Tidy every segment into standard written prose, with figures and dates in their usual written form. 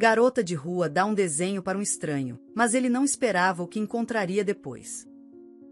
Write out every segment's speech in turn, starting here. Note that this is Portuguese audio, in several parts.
Garota de rua dá um desenho para um estranho, mas ele não esperava o que encontraria depois.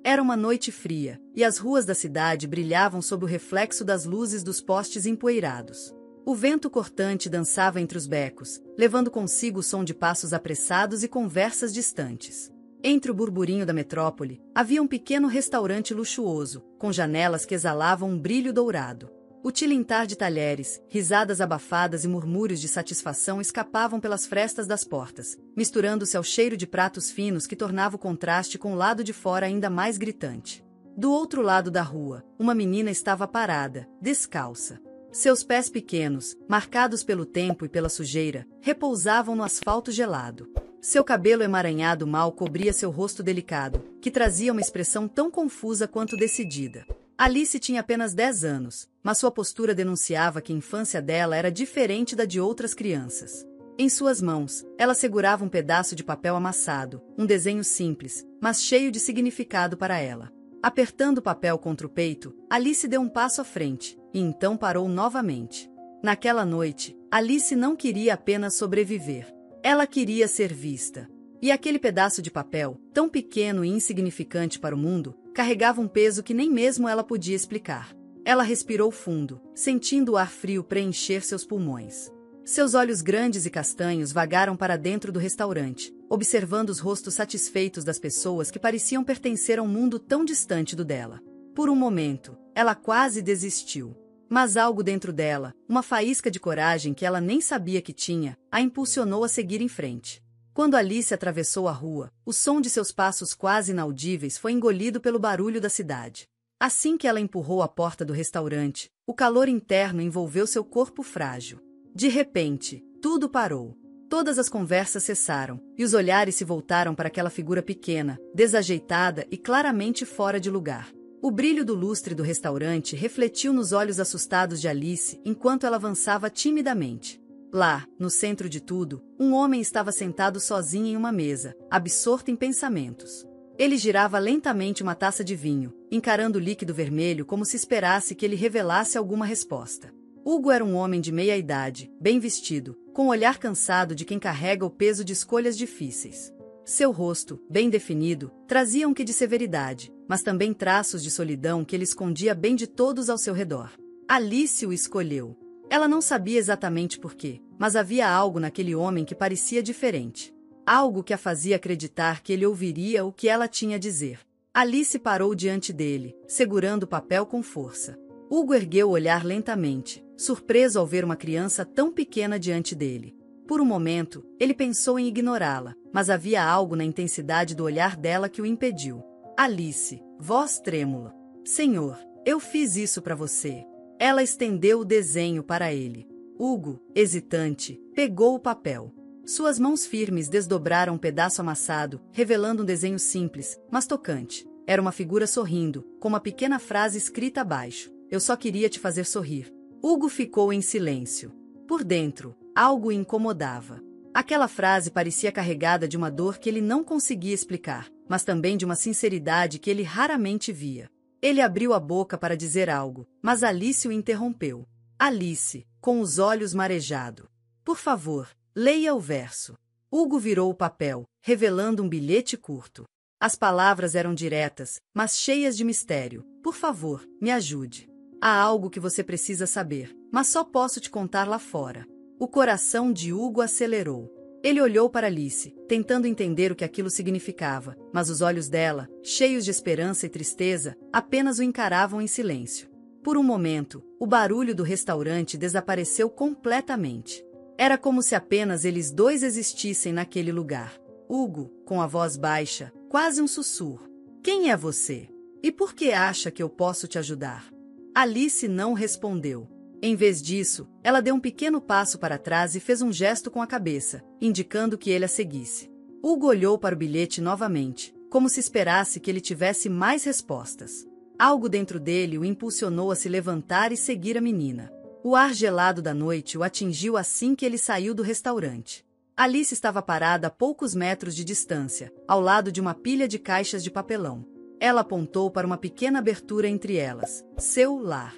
Era uma noite fria, e as ruas da cidade brilhavam sob o reflexo das luzes dos postes empoeirados. O vento cortante dançava entre os becos, levando consigo o som de passos apressados e conversas distantes. Entre o burburinho da metrópole, havia um pequeno restaurante luxuoso, com janelas que exalavam um brilho dourado. O tilintar de talheres, risadas abafadas e murmúrios de satisfação escapavam pelas frestas das portas, misturando-se ao cheiro de pratos finos que tornava o contraste com o lado de fora ainda mais gritante. Do outro lado da rua, uma menina estava parada, descalça. Seus pés pequenos, marcados pelo tempo e pela sujeira, repousavam no asfalto gelado. Seu cabelo emaranhado mal cobria seu rosto delicado, que trazia uma expressão tão confusa quanto decidida. Alice tinha apenas 10 anos, mas sua postura denunciava que a infância dela era diferente da de outras crianças. Em suas mãos, ela segurava um pedaço de papel amassado, um desenho simples, mas cheio de significado para ela. Apertando o papel contra o peito, Alice deu um passo à frente, e então parou novamente. Naquela noite, Alice não queria apenas sobreviver. Ela queria ser vista. E aquele pedaço de papel, tão pequeno e insignificante para o mundo, carregava um peso que nem mesmo ela podia explicar. Ela respirou fundo, sentindo o ar frio preencher seus pulmões. Seus olhos grandes e castanhos vagaram para dentro do restaurante, observando os rostos satisfeitos das pessoas que pareciam pertencer a um mundo tão distante do dela. Por um momento, ela quase desistiu. Mas algo dentro dela, uma faísca de coragem que ela nem sabia que tinha, a impulsionou a seguir em frente. Quando Alice atravessou a rua, o som de seus passos quase inaudíveis foi engolido pelo barulho da cidade. Assim que ela empurrou a porta do restaurante, o calor interno envolveu seu corpo frágil. De repente, tudo parou. Todas as conversas cessaram, e os olhares se voltaram para aquela figura pequena, desajeitada e claramente fora de lugar. O brilho do lustre do restaurante refletiu nos olhos assustados de Alice enquanto ela avançava timidamente. Lá, no centro de tudo, um homem estava sentado sozinho em uma mesa, absorto em pensamentos. Ele girava lentamente uma taça de vinho, encarando o líquido vermelho como se esperasse que ele revelasse alguma resposta. Hugo era um homem de meia idade, bem vestido, com o olhar cansado de quem carrega o peso de escolhas difíceis. Seu rosto, bem definido, trazia um quê de severidade, mas também traços de solidão que ele escondia bem de todos ao seu redor. Alice o escolheu. Ela não sabia exatamente por quê, mas havia algo naquele homem que parecia diferente. Algo que a fazia acreditar que ele ouviria o que ela tinha a dizer. Alice parou diante dele, segurando o papel com força. Hugo ergueu o olhar lentamente, surpreso ao ver uma criança tão pequena diante dele. Por um momento, ele pensou em ignorá-la, mas havia algo na intensidade do olhar dela que o impediu. Alice, voz trêmula. Senhor, eu fiz isso para você. Ela estendeu o desenho para ele. Hugo, hesitante, pegou o papel. Suas mãos firmes desdobraram um pedaço amassado, revelando um desenho simples, mas tocante. Era uma figura sorrindo, com uma pequena frase escrita abaixo. Eu só queria te fazer sorrir. Hugo ficou em silêncio. Por dentro, algo o incomodava. Aquela frase parecia carregada de uma dor que ele não conseguia explicar, mas também de uma sinceridade que ele raramente via. Ele abriu a boca para dizer algo, mas Alice o interrompeu. Alice, com os olhos marejados. Por favor, leia o verso. Hugo virou o papel, revelando um bilhete curto. As palavras eram diretas, mas cheias de mistério. Por favor, me ajude. Há algo que você precisa saber, mas só posso te contar lá fora. O coração de Hugo acelerou. Ele olhou para Alice, tentando entender o que aquilo significava, mas os olhos dela, cheios de esperança e tristeza, apenas o encaravam em silêncio. Por um momento, o barulho do restaurante desapareceu completamente. Era como se apenas eles dois existissem naquele lugar. Hugo, com a voz baixa, quase um sussurro. Quem é você? E por que acha que eu posso te ajudar? Alice não respondeu. Em vez disso, ela deu um pequeno passo para trás e fez um gesto com a cabeça, indicando que ele a seguisse. Hugo olhou para o bilhete novamente, como se esperasse que ele tivesse mais respostas. Algo dentro dele o impulsionou a se levantar e seguir a menina. O ar gelado da noite o atingiu assim que ele saiu do restaurante. Alice estava parada a poucos metros de distância, ao lado de uma pilha de caixas de papelão. Ela apontou para uma pequena abertura entre elas. Seu lar.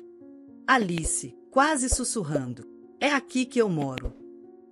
Alice, quase sussurrando. É aqui que eu moro.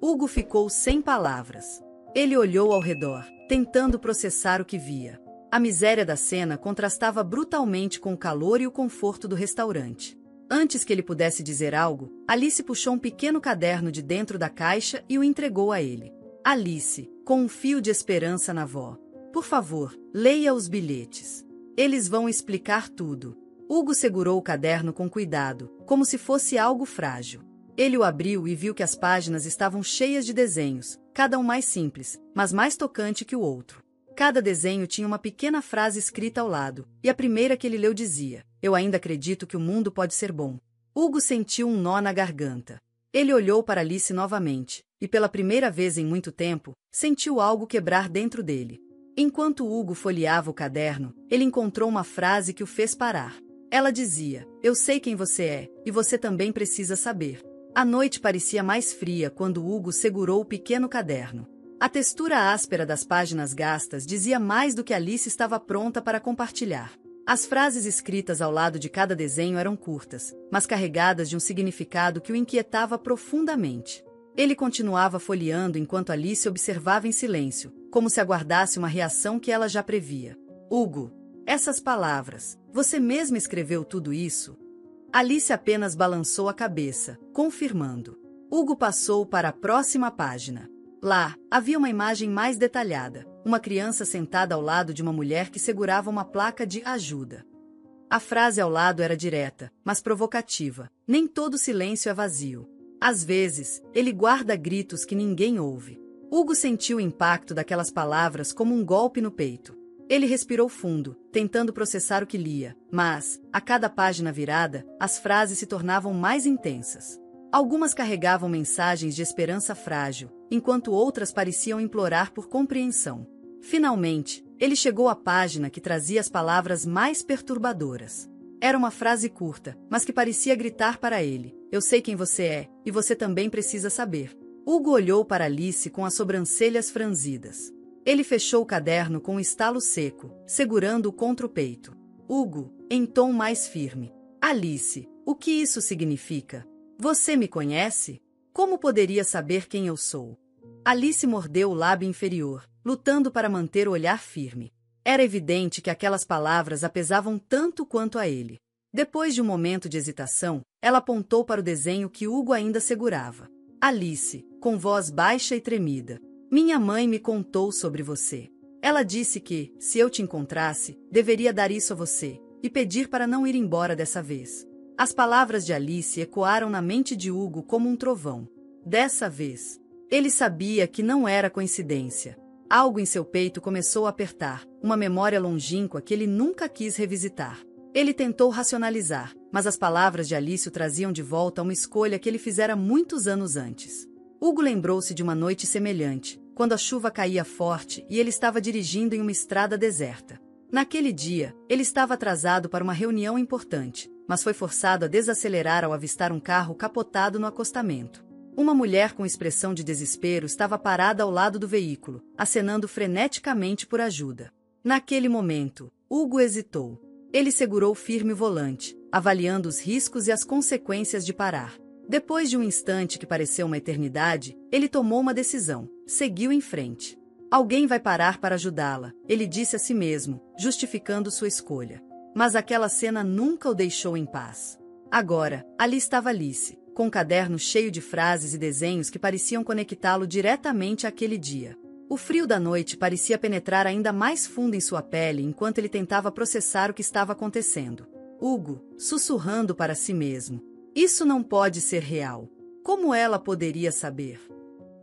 Hugo ficou sem palavras. Ele olhou ao redor, tentando processar o que via. A miséria da cena contrastava brutalmente com o calor e o conforto do restaurante. Antes que ele pudesse dizer algo, Alice puxou um pequeno caderno de dentro da caixa e o entregou a ele. Alice, com um fio de esperança na voz. Por favor, leia os bilhetes. Eles vão explicar tudo. Hugo segurou o caderno com cuidado, como se fosse algo frágil. Ele o abriu e viu que as páginas estavam cheias de desenhos, cada um mais simples, mas mais tocante que o outro. Cada desenho tinha uma pequena frase escrita ao lado, e a primeira que ele leu dizia: "Eu ainda acredito que o mundo pode ser bom." Hugo sentiu um nó na garganta. Ele olhou para Alice novamente, e pela primeira vez em muito tempo, sentiu algo quebrar dentro dele. Enquanto Hugo folheava o caderno, ele encontrou uma frase que o fez parar. Ela dizia: "Eu sei quem você é, e você também precisa saber." A noite parecia mais fria quando Hugo segurou o pequeno caderno. A textura áspera das páginas gastas dizia mais do que Alice estava pronta para compartilhar. As frases escritas ao lado de cada desenho eram curtas, mas carregadas de um significado que o inquietava profundamente. Ele continuava folheando enquanto Alice observava em silêncio, como se aguardasse uma reação que ela já previa. "Hugo, essas palavras, você mesmo escreveu tudo isso?" Alice apenas balançou a cabeça, confirmando. Hugo passou para a próxima página. Lá, havia uma imagem mais detalhada, uma criança sentada ao lado de uma mulher que segurava uma placa de ajuda. A frase ao lado era direta, mas provocativa. Nem todo silêncio é vazio. Às vezes, ele guarda gritos que ninguém ouve. Hugo sentiu o impacto daquelas palavras como um golpe no peito. Ele respirou fundo, tentando processar o que lia, mas, a cada página virada, as frases se tornavam mais intensas. Algumas carregavam mensagens de esperança frágil, enquanto outras pareciam implorar por compreensão. Finalmente, ele chegou à página que trazia as palavras mais perturbadoras. Era uma frase curta, mas que parecia gritar para ele: "Eu sei quem você é, e você também precisa saber." Hugo olhou para Alice com as sobrancelhas franzidas. Ele fechou o caderno com um estalo seco, segurando-o contra o peito. "Hugo", em tom mais firme. "Alice, o que isso significa? Você me conhece? Como poderia saber quem eu sou?" Alice mordeu o lábio inferior, lutando para manter o olhar firme. Era evidente que aquelas palavras a pesavam tanto quanto a ele. Depois de um momento de hesitação, ela apontou para o desenho que Hugo ainda segurava. "Alice", com voz baixa e tremida, "minha mãe me contou sobre você. Ela disse que, se eu te encontrasse, deveria dar isso a você, e pedir para não ir embora dessa vez." As palavras de Alice ecoaram na mente de Hugo como um trovão. Dessa vez, ele sabia que não era coincidência. Algo em seu peito começou a apertar, uma memória longínqua que ele nunca quis revisitar. Ele tentou racionalizar, mas as palavras de Alice o traziam de volta a uma escolha que ele fizera muitos anos antes. Hugo lembrou-se de uma noite semelhante, quando a chuva caía forte e ele estava dirigindo em uma estrada deserta. Naquele dia, ele estava atrasado para uma reunião importante, mas foi forçado a desacelerar ao avistar um carro capotado no acostamento. Uma mulher com expressão de desespero estava parada ao lado do veículo, acenando freneticamente por ajuda. Naquele momento, Hugo hesitou. Ele segurou firme o volante, avaliando os riscos e as consequências de parar. Depois de um instante que pareceu uma eternidade, ele tomou uma decisão, seguiu em frente. "Alguém vai parar para ajudá-la", ele disse a si mesmo, justificando sua escolha. Mas aquela cena nunca o deixou em paz. Agora, ali estava Alice, com um caderno cheio de frases e desenhos que pareciam conectá-lo diretamente àquele dia. O frio da noite parecia penetrar ainda mais fundo em sua pele enquanto ele tentava processar o que estava acontecendo. Hugo, sussurrando para si mesmo: "Isso não pode ser real. Como ela poderia saber?"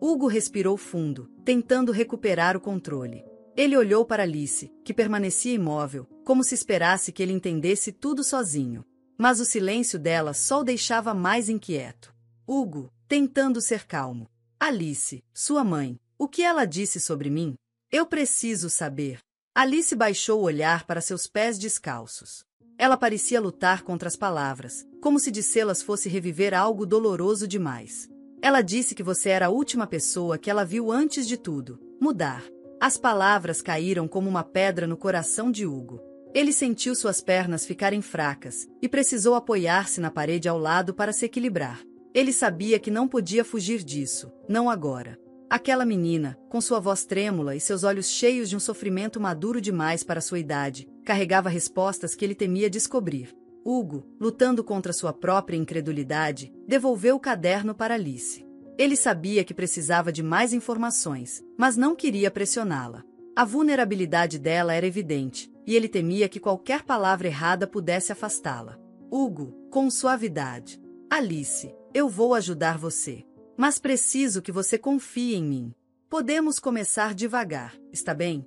Hugo respirou fundo, tentando recuperar o controle. Ele olhou para Alice, que permanecia imóvel, como se esperasse que ele entendesse tudo sozinho. Mas o silêncio dela só o deixava mais inquieto. Hugo, tentando ser calmo: "Alice, sua mãe, o que ela disse sobre mim? Eu preciso saber." Alice baixou o olhar para seus pés descalços. Ela parecia lutar contra as palavras, como se dissê-las fosse reviver algo doloroso demais. "Ela disse que você era a última pessoa que ela viu antes de tudo mudar." As palavras caíram como uma pedra no coração de Hugo. Ele sentiu suas pernas ficarem fracas, e precisou apoiar-se na parede ao lado para se equilibrar. Ele sabia que não podia fugir disso, não agora. Aquela menina, com sua voz trêmula e seus olhos cheios de um sofrimento maduro demais para sua idade, carregava respostas que ele temia descobrir. Hugo, lutando contra sua própria incredulidade, devolveu o caderno para Alice. Ele sabia que precisava de mais informações, mas não queria pressioná-la. A vulnerabilidade dela era evidente, e ele temia que qualquer palavra errada pudesse afastá-la. Hugo, com suavidade. Alice, eu vou ajudar você. Mas preciso que você confie em mim. Podemos começar devagar, está bem?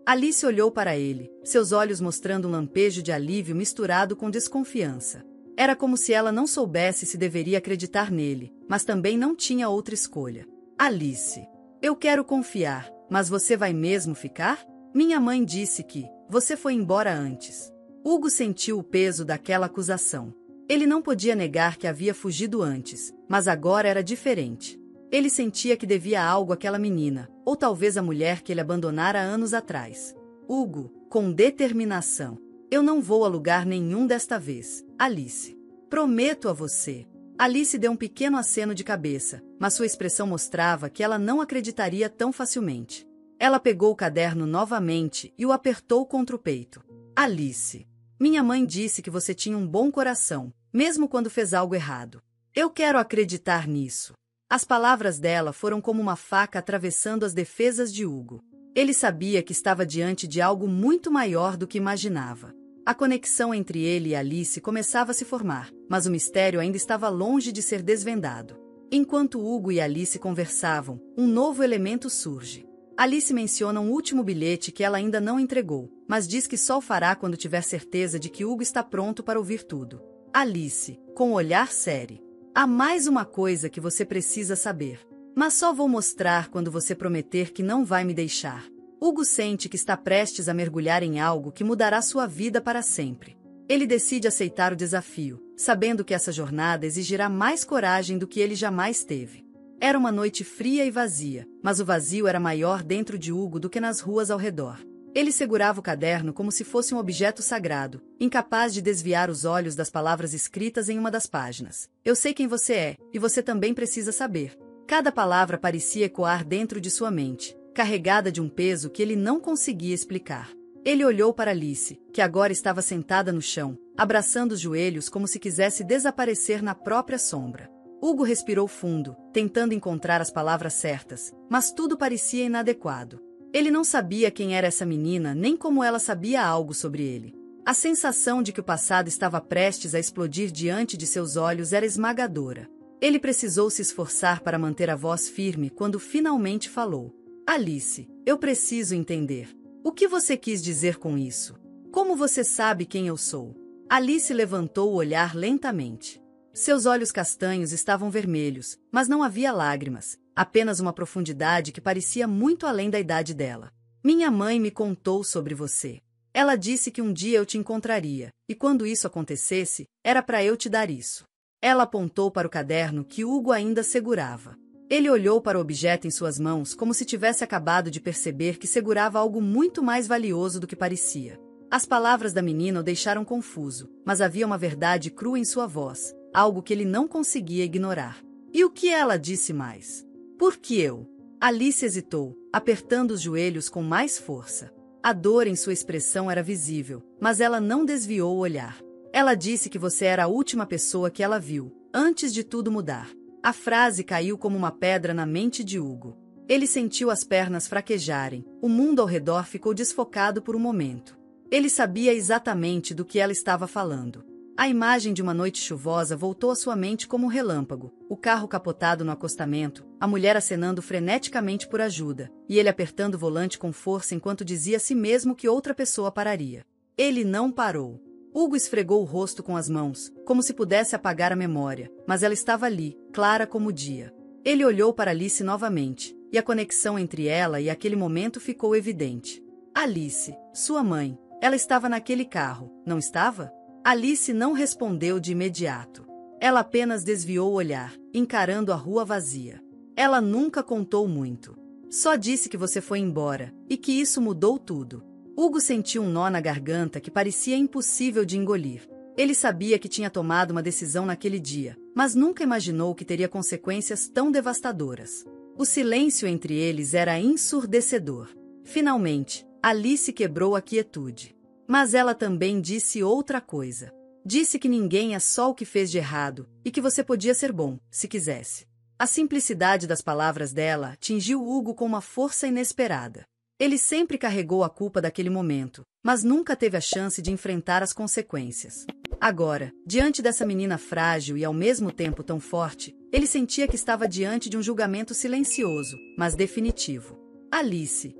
Alice olhou para ele, seus olhos mostrando um lampejo de alívio misturado com desconfiança. Era como se ela não soubesse se deveria acreditar nele, mas também não tinha outra escolha. Alice, eu quero confiar, mas você vai mesmo ficar? Minha mãe disse que você foi embora antes. Hugo sentiu o peso daquela acusação. Ele não podia negar que havia fugido antes, mas agora era diferente. Ele sentia que devia algo àquela menina, ou talvez à mulher que ele abandonara anos atrás. Hugo, com determinação. Eu não vou a lugar nenhum desta vez, Alice. Prometo a você. Alice deu um pequeno aceno de cabeça, mas sua expressão mostrava que ela não acreditaria tão facilmente. Ela pegou o caderno novamente e o apertou contra o peito. Alice, minha mãe disse que você tinha um bom coração, mesmo quando fez algo errado. Eu quero acreditar nisso. As palavras dela foram como uma faca atravessando as defesas de Hugo. Ele sabia que estava diante de algo muito maior do que imaginava. A conexão entre ele e Alice começava a se formar, mas o mistério ainda estava longe de ser desvendado. Enquanto Hugo e Alice conversavam, um novo elemento surge. Alice menciona um último bilhete que ela ainda não entregou, mas diz que só o fará quando tiver certeza de que Hugo está pronto para ouvir tudo. Alice, com um olhar sério. Há mais uma coisa que você precisa saber. Mas só vou mostrar quando você prometer que não vai me deixar. Hugo sente que está prestes a mergulhar em algo que mudará sua vida para sempre. Ele decide aceitar o desafio, sabendo que essa jornada exigirá mais coragem do que ele jamais teve. Era uma noite fria e vazia, mas o vazio era maior dentro de Hugo do que nas ruas ao redor. Ele segurava o caderno como se fosse um objeto sagrado, incapaz de desviar os olhos das palavras escritas em uma das páginas. Eu sei quem você é, e você também precisa saber. Cada palavra parecia ecoar dentro de sua mente, carregada de um peso que ele não conseguia explicar. Ele olhou para Alice, que agora estava sentada no chão, abraçando os joelhos como se quisesse desaparecer na própria sombra. Hugo respirou fundo, tentando encontrar as palavras certas, mas tudo parecia inadequado. Ele não sabia quem era essa menina nem como ela sabia algo sobre ele. A sensação de que o passado estava prestes a explodir diante de seus olhos era esmagadora. Ele precisou se esforçar para manter a voz firme quando finalmente falou. Alice, eu preciso entender. O que você quis dizer com isso? Como você sabe quem eu sou? Alice levantou o olhar lentamente. Seus olhos castanhos estavam vermelhos, mas não havia lágrimas, apenas uma profundidade que parecia muito além da idade dela. Minha mãe me contou sobre você. Ela disse que um dia eu te encontraria, e quando isso acontecesse, era para eu te dar isso. Ela apontou para o caderno que Hugo ainda segurava. Ele olhou para o objeto em suas mãos como se tivesse acabado de perceber que segurava algo muito mais valioso do que parecia. As palavras da menina o deixaram confuso, mas havia uma verdade crua em sua voz, algo que ele não conseguia ignorar. E o que ela disse mais? Por que eu? Alice hesitou, apertando os joelhos com mais força. A dor em sua expressão era visível, mas ela não desviou o olhar. Ela disse que você era a última pessoa que ela viu, antes de tudo mudar. A frase caiu como uma pedra na mente de Hugo. Ele sentiu as pernas fraquejarem, o mundo ao redor ficou desfocado por um momento. Ele sabia exatamente do que ela estava falando. A imagem de uma noite chuvosa voltou à sua mente como um relâmpago, o carro capotado no acostamento, a mulher acenando freneticamente por ajuda, e ele apertando o volante com força enquanto dizia a si mesmo que outra pessoa pararia. Ele não parou. Hugo esfregou o rosto com as mãos, como se pudesse apagar a memória, mas ela estava ali, clara como o dia. Ele olhou para Alice novamente, e a conexão entre ela e aquele momento ficou evidente. Alice, sua mãe, ela estava naquele carro, não estava? Alice não respondeu de imediato. Ela apenas desviou o olhar, encarando a rua vazia. Ela nunca contou muito. Só disse que você foi embora, e que isso mudou tudo. Hugo sentiu um nó na garganta que parecia impossível de engolir. Ele sabia que tinha tomado uma decisão naquele dia, mas nunca imaginou que teria consequências tão devastadoras. O silêncio entre eles era ensurdecedor. Finalmente, Alice quebrou a quietude. Mas ela também disse outra coisa. Disse que ninguém é só o que fez de errado, e que você podia ser bom, se quisesse. A simplicidade das palavras dela atingiu Hugo com uma força inesperada. Ele sempre carregou a culpa daquele momento, mas nunca teve a chance de enfrentar as consequências. Agora, diante dessa menina frágil e ao mesmo tempo tão forte, ele sentia que estava diante de um julgamento silencioso, mas definitivo. Alice,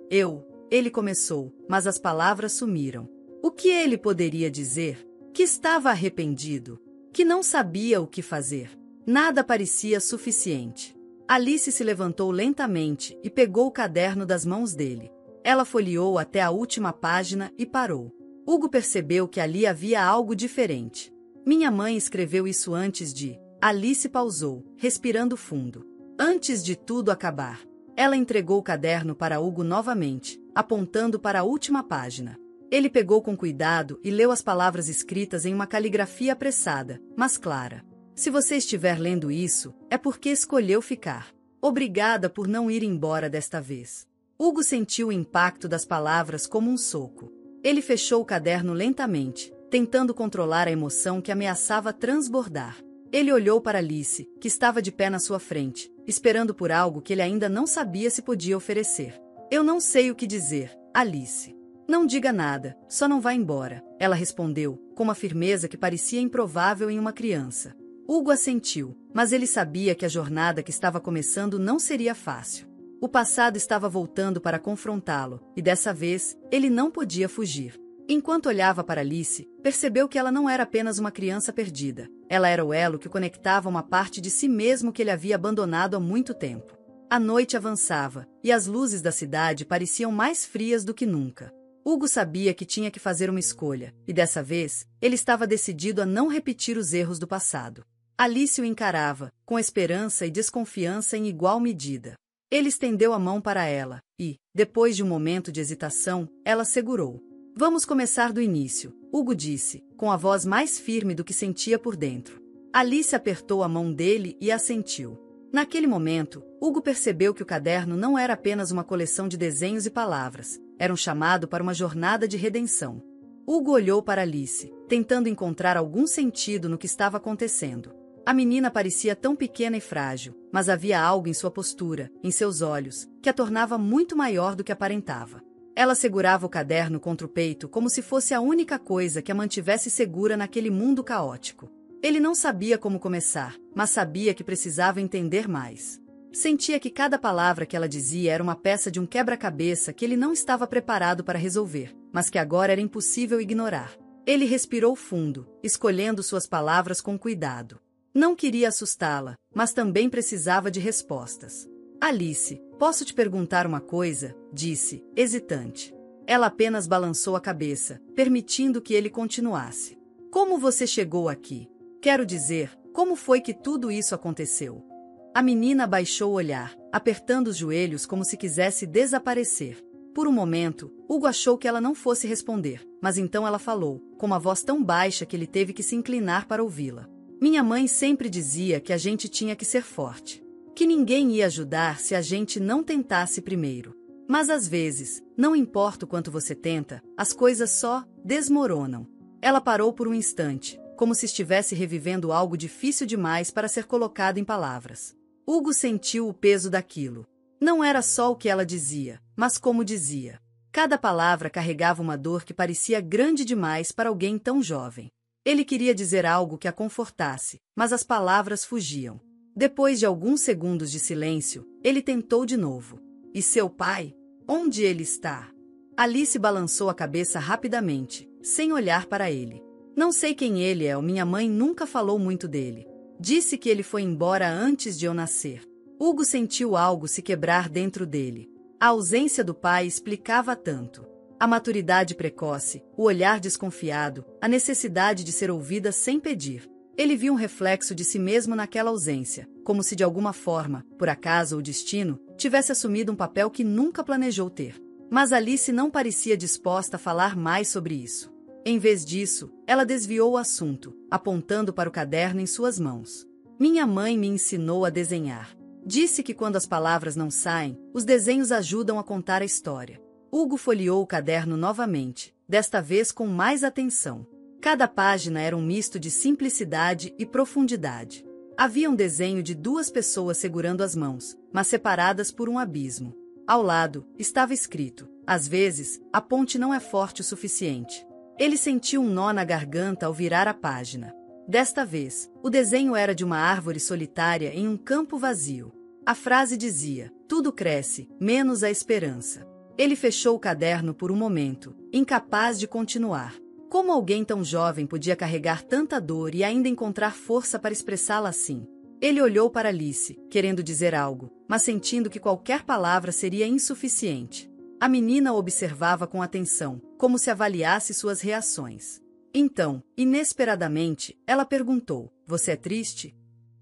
ele começou, mas as palavras sumiram. O que ele poderia dizer? Que estava arrependido, que não sabia o que fazer. Nada parecia suficiente. Alice se levantou lentamente e pegou o caderno das mãos dele. Ela folheou até a última página e parou. Hugo percebeu que ali havia algo diferente. Minha mãe escreveu isso antes de... Alice pausou, respirando fundo. Antes de tudo acabar. Ela entregou o caderno para Hugo novamente, apontando para a última página. Ele pegou com cuidado e leu as palavras escritas em uma caligrafia apressada, mas clara. Se você estiver lendo isso, é porque escolheu ficar. Obrigada por não ir embora desta vez. Hugo sentiu o impacto das palavras como um soco. Ele fechou o caderno lentamente, tentando controlar a emoção que ameaçava transbordar. Ele olhou para Alice, que estava de pé na sua frente, esperando por algo que ele ainda não sabia se podia oferecer. Eu não sei o que dizer, Alice. Não diga nada, só não vá embora, ela respondeu, com uma firmeza que parecia improvável em uma criança. Hugo assentiu, mas ele sabia que a jornada que estava começando não seria fácil. O passado estava voltando para confrontá-lo, e dessa vez, ele não podia fugir. Enquanto olhava para Alice, percebeu que ela não era apenas uma criança perdida. Ela era o elo que conectava uma parte de si mesmo que ele havia abandonado há muito tempo. A noite avançava, e as luzes da cidade pareciam mais frias do que nunca. Hugo sabia que tinha que fazer uma escolha, e dessa vez, ele estava decidido a não repetir os erros do passado. Alice o encarava, com esperança e desconfiança em igual medida. Ele estendeu a mão para ela, e, depois de um momento de hesitação, ela segurou. Vamos começar do início, Hugo disse, com a voz mais firme do que sentia por dentro. Alice apertou a mão dele e assentiu. Naquele momento, Hugo percebeu que o caderno não era apenas uma coleção de desenhos e palavras, era um chamado para uma jornada de redenção. Hugo olhou para Alice, tentando encontrar algum sentido no que estava acontecendo. A menina parecia tão pequena e frágil, mas havia algo em sua postura, em seus olhos, que a tornava muito maior do que aparentava. Ela segurava o caderno contra o peito como se fosse a única coisa que a mantivesse segura naquele mundo caótico. Ele não sabia como começar, mas sabia que precisava entender mais. Sentia que cada palavra que ela dizia era uma peça de um quebra-cabeça que ele não estava preparado para resolver, mas que agora era impossível ignorar. Ele respirou fundo, escolhendo suas palavras com cuidado. Não queria assustá-la, mas também precisava de respostas. Alice, posso te perguntar uma coisa? Disse, hesitante. Ela apenas balançou a cabeça, permitindo que ele continuasse. Como você chegou aqui? Quero dizer, como foi que tudo isso aconteceu? A menina baixou o olhar, apertando os joelhos como se quisesse desaparecer. Por um momento, Hugo achou que ela não fosse responder, mas então ela falou, com uma voz tão baixa que ele teve que se inclinar para ouvi-la. Minha mãe sempre dizia que a gente tinha que ser forte. Que ninguém ia ajudar se a gente não tentasse primeiro. Mas às vezes, não importa o quanto você tenta, as coisas só desmoronam. Ela parou por um instante, como se estivesse revivendo algo difícil demais para ser colocado em palavras. Hugo sentiu o peso daquilo. Não era só o que ela dizia, mas como dizia. Cada palavra carregava uma dor que parecia grande demais para alguém tão jovem. Ele queria dizer algo que a confortasse, mas as palavras fugiam. Depois de alguns segundos de silêncio, ele tentou de novo. E seu pai? Onde ele está? Alice balançou a cabeça rapidamente, sem olhar para ele. Não sei quem ele é, minha mãe nunca falou muito dele. Disse que ele foi embora antes de eu nascer. Hugo sentiu algo se quebrar dentro dele. A ausência do pai explicava tanto. A maturidade precoce, o olhar desconfiado, a necessidade de ser ouvida sem pedir. Ele viu um reflexo de si mesmo naquela ausência, como se de alguma forma, por acaso ou destino, tivesse assumido um papel que nunca planejou ter. Mas Alice não parecia disposta a falar mais sobre isso. Em vez disso, ela desviou o assunto, apontando para o caderno em suas mãos. Minha mãe me ensinou a desenhar. Disse que quando as palavras não saem, os desenhos ajudam a contar a história. Hugo folheou o caderno novamente, desta vez com mais atenção. Cada página era um misto de simplicidade e profundidade. Havia um desenho de duas pessoas segurando as mãos, mas separadas por um abismo. Ao lado, estava escrito: às vezes, a ponte não é forte o suficiente. Ele sentiu um nó na garganta ao virar a página. Desta vez, o desenho era de uma árvore solitária em um campo vazio. A frase dizia: tudo cresce, menos a esperança. Ele fechou o caderno por um momento, incapaz de continuar. Como alguém tão jovem podia carregar tanta dor e ainda encontrar força para expressá-la assim? Ele olhou para Alice, querendo dizer algo, mas sentindo que qualquer palavra seria insuficiente. A menina o observava com atenção, como se avaliasse suas reações. Então, inesperadamente, ela perguntou: você é triste?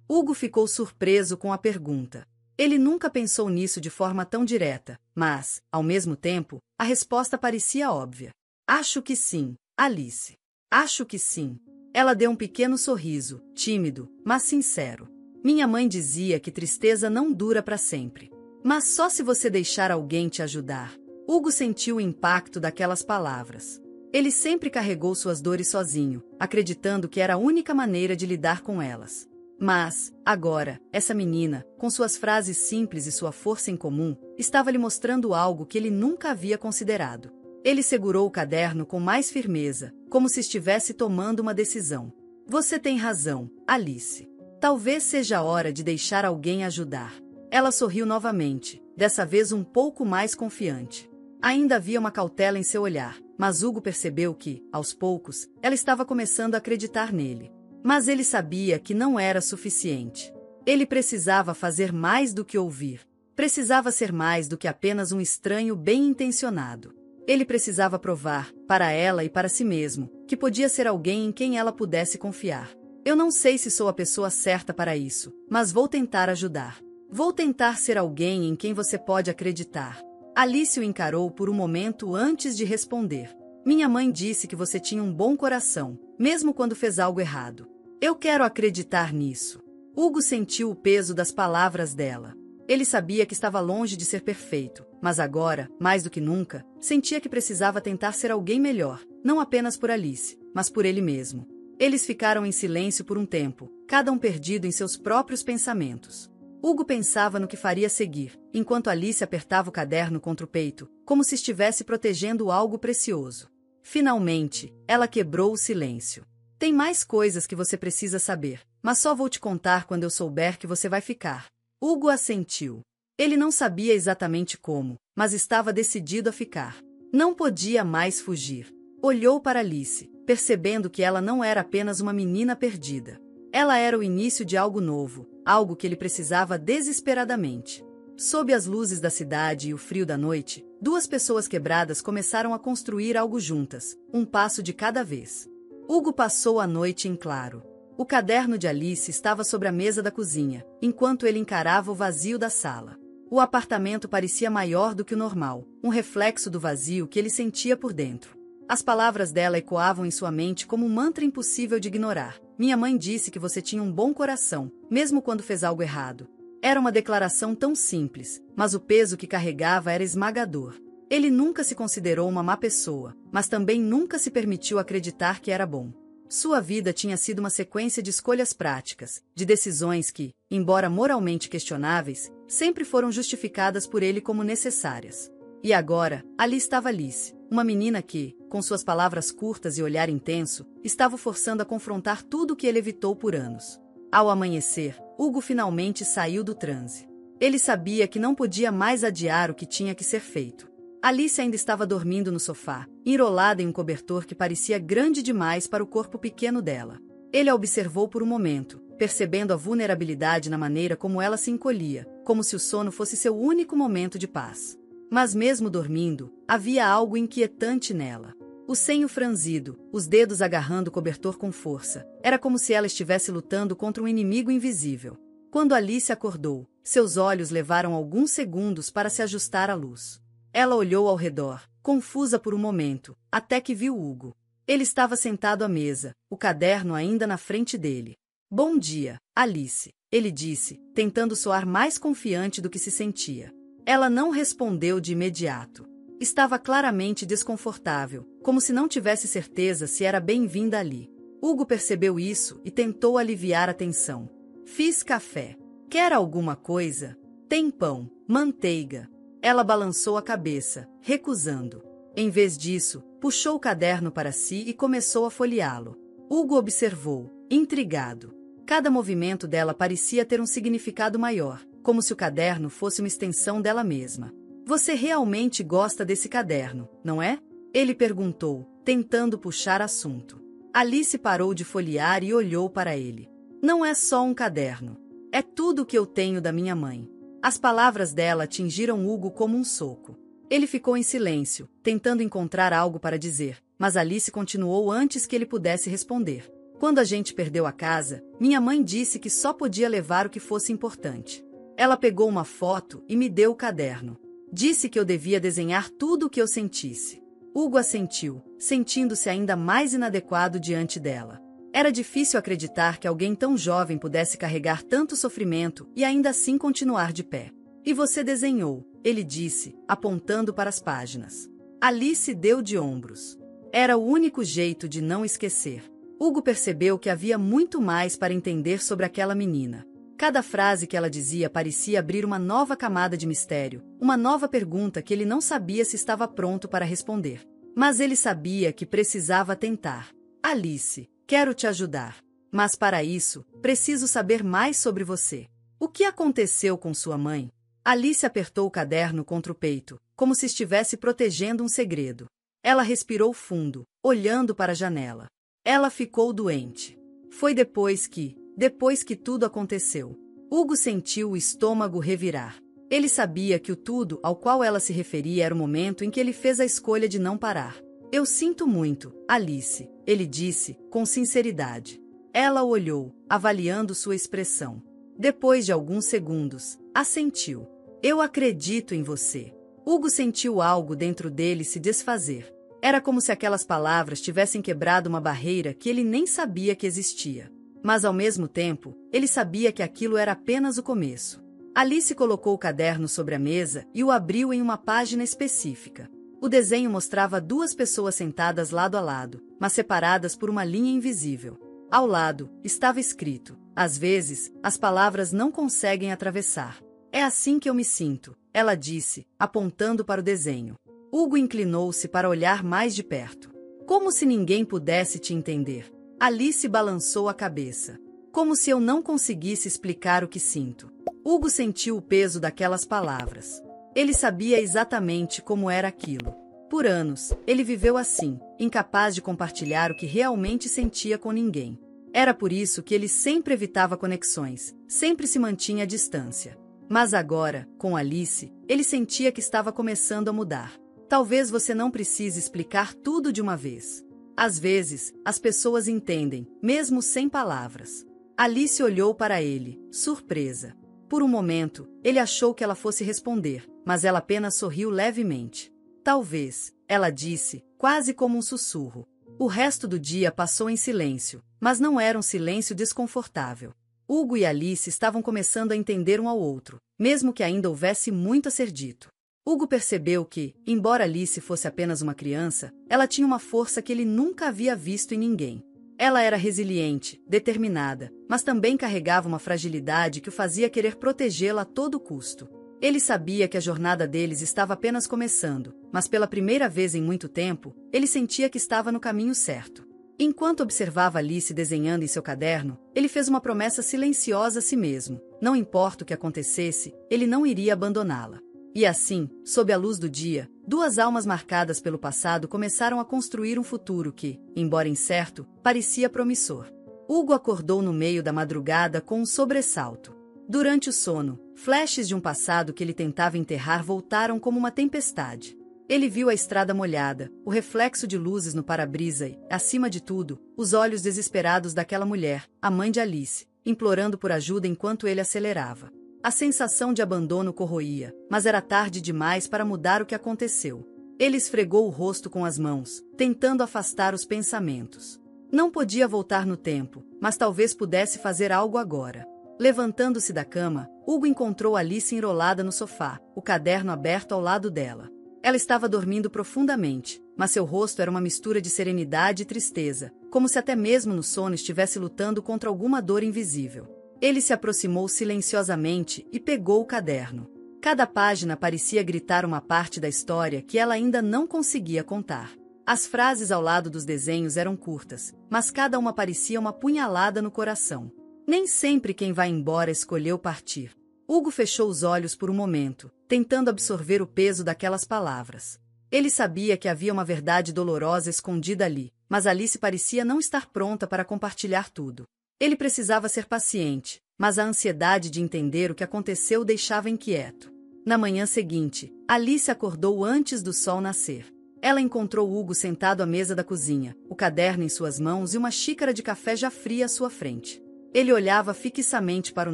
Hugo ficou surpreso com a pergunta. Ele nunca pensou nisso de forma tão direta, mas, ao mesmo tempo, a resposta parecia óbvia. Acho que sim, Alice. Acho que sim. Ela deu um pequeno sorriso, tímido, mas sincero. Minha mãe dizia que tristeza não dura para sempre. Mas só se você deixar alguém te ajudar. Hugo sentiu o impacto daquelas palavras. Ele sempre carregou suas dores sozinho, acreditando que era a única maneira de lidar com elas. Mas, agora, essa menina, com suas frases simples e sua força em comum, estava lhe mostrando algo que ele nunca havia considerado. Ele segurou o caderno com mais firmeza, como se estivesse tomando uma decisão. Você tem razão, Alice. Talvez seja a hora de deixar alguém ajudar. Ela sorriu novamente, dessa vez um pouco mais confiante. Ainda havia uma cautela em seu olhar, mas Hugo percebeu que, aos poucos, ela estava começando a acreditar nele. Mas ele sabia que não era suficiente. Ele precisava fazer mais do que ouvir. Precisava ser mais do que apenas um estranho bem-intencionado. Ele precisava provar, para ela e para si mesmo, que podia ser alguém em quem ela pudesse confiar. Eu não sei se sou a pessoa certa para isso, mas vou tentar ajudar. Vou tentar ser alguém em quem você pode acreditar. Alice o encarou por um momento antes de responder. Minha mãe disse que você tinha um bom coração, mesmo quando fez algo errado. Eu quero acreditar nisso. Hugo sentiu o peso das palavras dela. Ele sabia que estava longe de ser perfeito, mas agora, mais do que nunca, sentia que precisava tentar ser alguém melhor, não apenas por Alice, mas por ele mesmo. Eles ficaram em silêncio por um tempo, cada um perdido em seus próprios pensamentos. Hugo pensava no que faria a seguir, enquanto Alice apertava o caderno contra o peito, como se estivesse protegendo algo precioso. Finalmente, ela quebrou o silêncio. Tem mais coisas que você precisa saber, mas só vou te contar quando eu souber que você vai ficar. Hugo assentiu. Ele não sabia exatamente como, mas estava decidido a ficar. Não podia mais fugir. Olhou para Alice, percebendo que ela não era apenas uma menina perdida. Ela era o início de algo novo, algo que ele precisava desesperadamente. Sob as luzes da cidade e o frio da noite, duas pessoas quebradas começaram a construir algo juntas, um passo de cada vez. Hugo passou a noite em claro. O caderno de Alice estava sobre a mesa da cozinha, enquanto ele encarava o vazio da sala. O apartamento parecia maior do que o normal, um reflexo do vazio que ele sentia por dentro. As palavras dela ecoavam em sua mente como um mantra impossível de ignorar. Minha mãe disse que você tinha um bom coração, mesmo quando fez algo errado. Era uma declaração tão simples, mas o peso que carregava era esmagador. Ele nunca se considerou uma má pessoa, mas também nunca se permitiu acreditar que era bom. Sua vida tinha sido uma sequência de escolhas práticas, de decisões que, embora moralmente questionáveis, sempre foram justificadas por ele como necessárias. E agora, ali estava Alice, uma menina que, com suas palavras curtas e olhar intenso, estava o forçando a confrontar tudo o que ele evitou por anos. Ao amanhecer, Hugo finalmente saiu do transe. Ele sabia que não podia mais adiar o que tinha que ser feito. Alice ainda estava dormindo no sofá, enrolada em um cobertor que parecia grande demais para o corpo pequeno dela. Ele a observou por um momento, percebendo a vulnerabilidade na maneira como ela se encolhia, como se o sono fosse seu único momento de paz. Mas mesmo dormindo, havia algo inquietante nela. O senho franzido, os dedos agarrando o cobertor com força. Era como se ela estivesse lutando contra um inimigo invisível. Quando Alice acordou, seus olhos levaram alguns segundos para se ajustar à luz. Ela olhou ao redor, confusa por um momento, até que viu Hugo. Ele estava sentado à mesa, o caderno ainda na frente dele. Bom dia, Alice, ele disse, tentando soar mais confiante do que se sentia. Ela não respondeu de imediato. Estava claramente desconfortável, como se não tivesse certeza se era bem-vinda ali. Hugo percebeu isso e tentou aliviar a tensão. Fiz café. Quer alguma coisa? Tem pão, manteiga. Ela balançou a cabeça, recusando. Em vez disso, puxou o caderno para si e começou a folheá-lo. Hugo observou, intrigado. Cada movimento dela parecia ter um significado maior, como se o caderno fosse uma extensão dela mesma. Você realmente gosta desse caderno, não é? Ele perguntou, tentando puxar assunto. Alice parou de folhear e olhou para ele. Não é só um caderno. É tudo o que eu tenho da minha mãe. As palavras dela atingiram Hugo como um soco. Ele ficou em silêncio, tentando encontrar algo para dizer, mas Alice continuou antes que ele pudesse responder. Quando a gente perdeu a casa, minha mãe disse que só podia levar o que fosse importante. Ela pegou uma foto e me deu o caderno. Disse que eu devia desenhar tudo o que eu sentisse. Hugo assentiu, sentindo-se ainda mais inadequado diante dela. Era difícil acreditar que alguém tão jovem pudesse carregar tanto sofrimento e ainda assim continuar de pé. E você desenhou, ele disse, apontando para as páginas. Alice deu de ombros. Era o único jeito de não esquecer. Hugo percebeu que havia muito mais para entender sobre aquela menina. Cada frase que ela dizia parecia abrir uma nova camada de mistério, uma nova pergunta que ele não sabia se estava pronto para responder. Mas ele sabia que precisava tentar. Alice, quero te ajudar. Mas para isso, preciso saber mais sobre você. O que aconteceu com sua mãe? Alice apertou o caderno contra o peito, como se estivesse protegendo um segredo. Ela respirou fundo, olhando para a janela. Ela ficou doente. Foi depois que tudo aconteceu. Hugo sentiu o estômago revirar. Ele sabia que o tudo ao qual ela se referia era o momento em que ele fez a escolha de não parar. Eu sinto muito, Alice, ele disse, com sinceridade. Ela o olhou, avaliando sua expressão. Depois de alguns segundos, assentiu. Eu acredito em você. Hugo sentiu algo dentro dele se desfazer. Era como se aquelas palavras tivessem quebrado uma barreira que ele nem sabia que existia. Mas ao mesmo tempo, ele sabia que aquilo era apenas o começo. Alice colocou o caderno sobre a mesa e o abriu em uma página específica. O desenho mostrava duas pessoas sentadas lado a lado, mas separadas por uma linha invisível. Ao lado, estava escrito: às vezes, as palavras não conseguem atravessar. É assim que eu me sinto, ela disse, apontando para o desenho. Hugo inclinou-se para olhar mais de perto. Como se ninguém pudesse te entender. Alice balançou a cabeça. Como se eu não conseguisse explicar o que sinto. Hugo sentiu o peso daquelas palavras. Ele sabia exatamente como era aquilo. Por anos, ele viveu assim, incapaz de compartilhar o que realmente sentia com ninguém. Era por isso que ele sempre evitava conexões, sempre se mantinha à distância. Mas agora, com Alice, ele sentia que estava começando a mudar. Talvez você não precise explicar tudo de uma vez. Às vezes, as pessoas entendem, mesmo sem palavras. Alice olhou para ele, surpresa. Por um momento, ele achou que ela fosse responder, mas ela apenas sorriu levemente. Talvez, ela disse, quase como um sussurro. O resto do dia passou em silêncio, mas não era um silêncio desconfortável. Hugo e Alice estavam começando a entender um ao outro, mesmo que ainda houvesse muito a ser dito. Hugo percebeu que, embora Alice fosse apenas uma criança, ela tinha uma força que ele nunca havia visto em ninguém. Ela era resiliente, determinada, mas também carregava uma fragilidade que o fazia querer protegê-la a todo custo. Ele sabia que a jornada deles estava apenas começando, mas pela primeira vez em muito tempo, ele sentia que estava no caminho certo. Enquanto observava Alice desenhando em seu caderno, ele fez uma promessa silenciosa a si mesmo. Não importa o que acontecesse, ele não iria abandoná-la. E assim, sob a luz do dia, duas almas marcadas pelo passado começaram a construir um futuro que, embora incerto, parecia promissor. Hugo acordou no meio da madrugada com um sobressalto. Durante o sono, flashes de um passado que ele tentava enterrar voltaram como uma tempestade. Ele viu a estrada molhada, o reflexo de luzes no para-brisa e, acima de tudo, os olhos desesperados daquela mulher, a mãe de Alice, implorando por ajuda enquanto ele acelerava. A sensação de abandono corroía, mas era tarde demais para mudar o que aconteceu. Ele esfregou o rosto com as mãos, tentando afastar os pensamentos. Não podia voltar no tempo, mas talvez pudesse fazer algo agora. Levantando-se da cama, Hugo encontrou Alice enrolada no sofá, o caderno aberto ao lado dela. Ela estava dormindo profundamente, mas seu rosto era uma mistura de serenidade e tristeza, como se até mesmo no sono estivesse lutando contra alguma dor invisível. Ele se aproximou silenciosamente e pegou o caderno. Cada página parecia gritar uma parte da história que ela ainda não conseguia contar. As frases ao lado dos desenhos eram curtas, mas cada uma parecia uma punhalada no coração. Nem sempre quem vai embora escolheu partir. Hugo fechou os olhos por um momento, tentando absorver o peso daquelas palavras. Ele sabia que havia uma verdade dolorosa escondida ali, mas Alice parecia não estar pronta para compartilhar tudo. Ele precisava ser paciente, mas a ansiedade de entender o que aconteceu o deixava inquieto. Na manhã seguinte, Alice acordou antes do sol nascer. Ela encontrou Hugo sentado à mesa da cozinha, o caderno em suas mãos e uma xícara de café já fria à sua frente. Ele olhava fixamente para o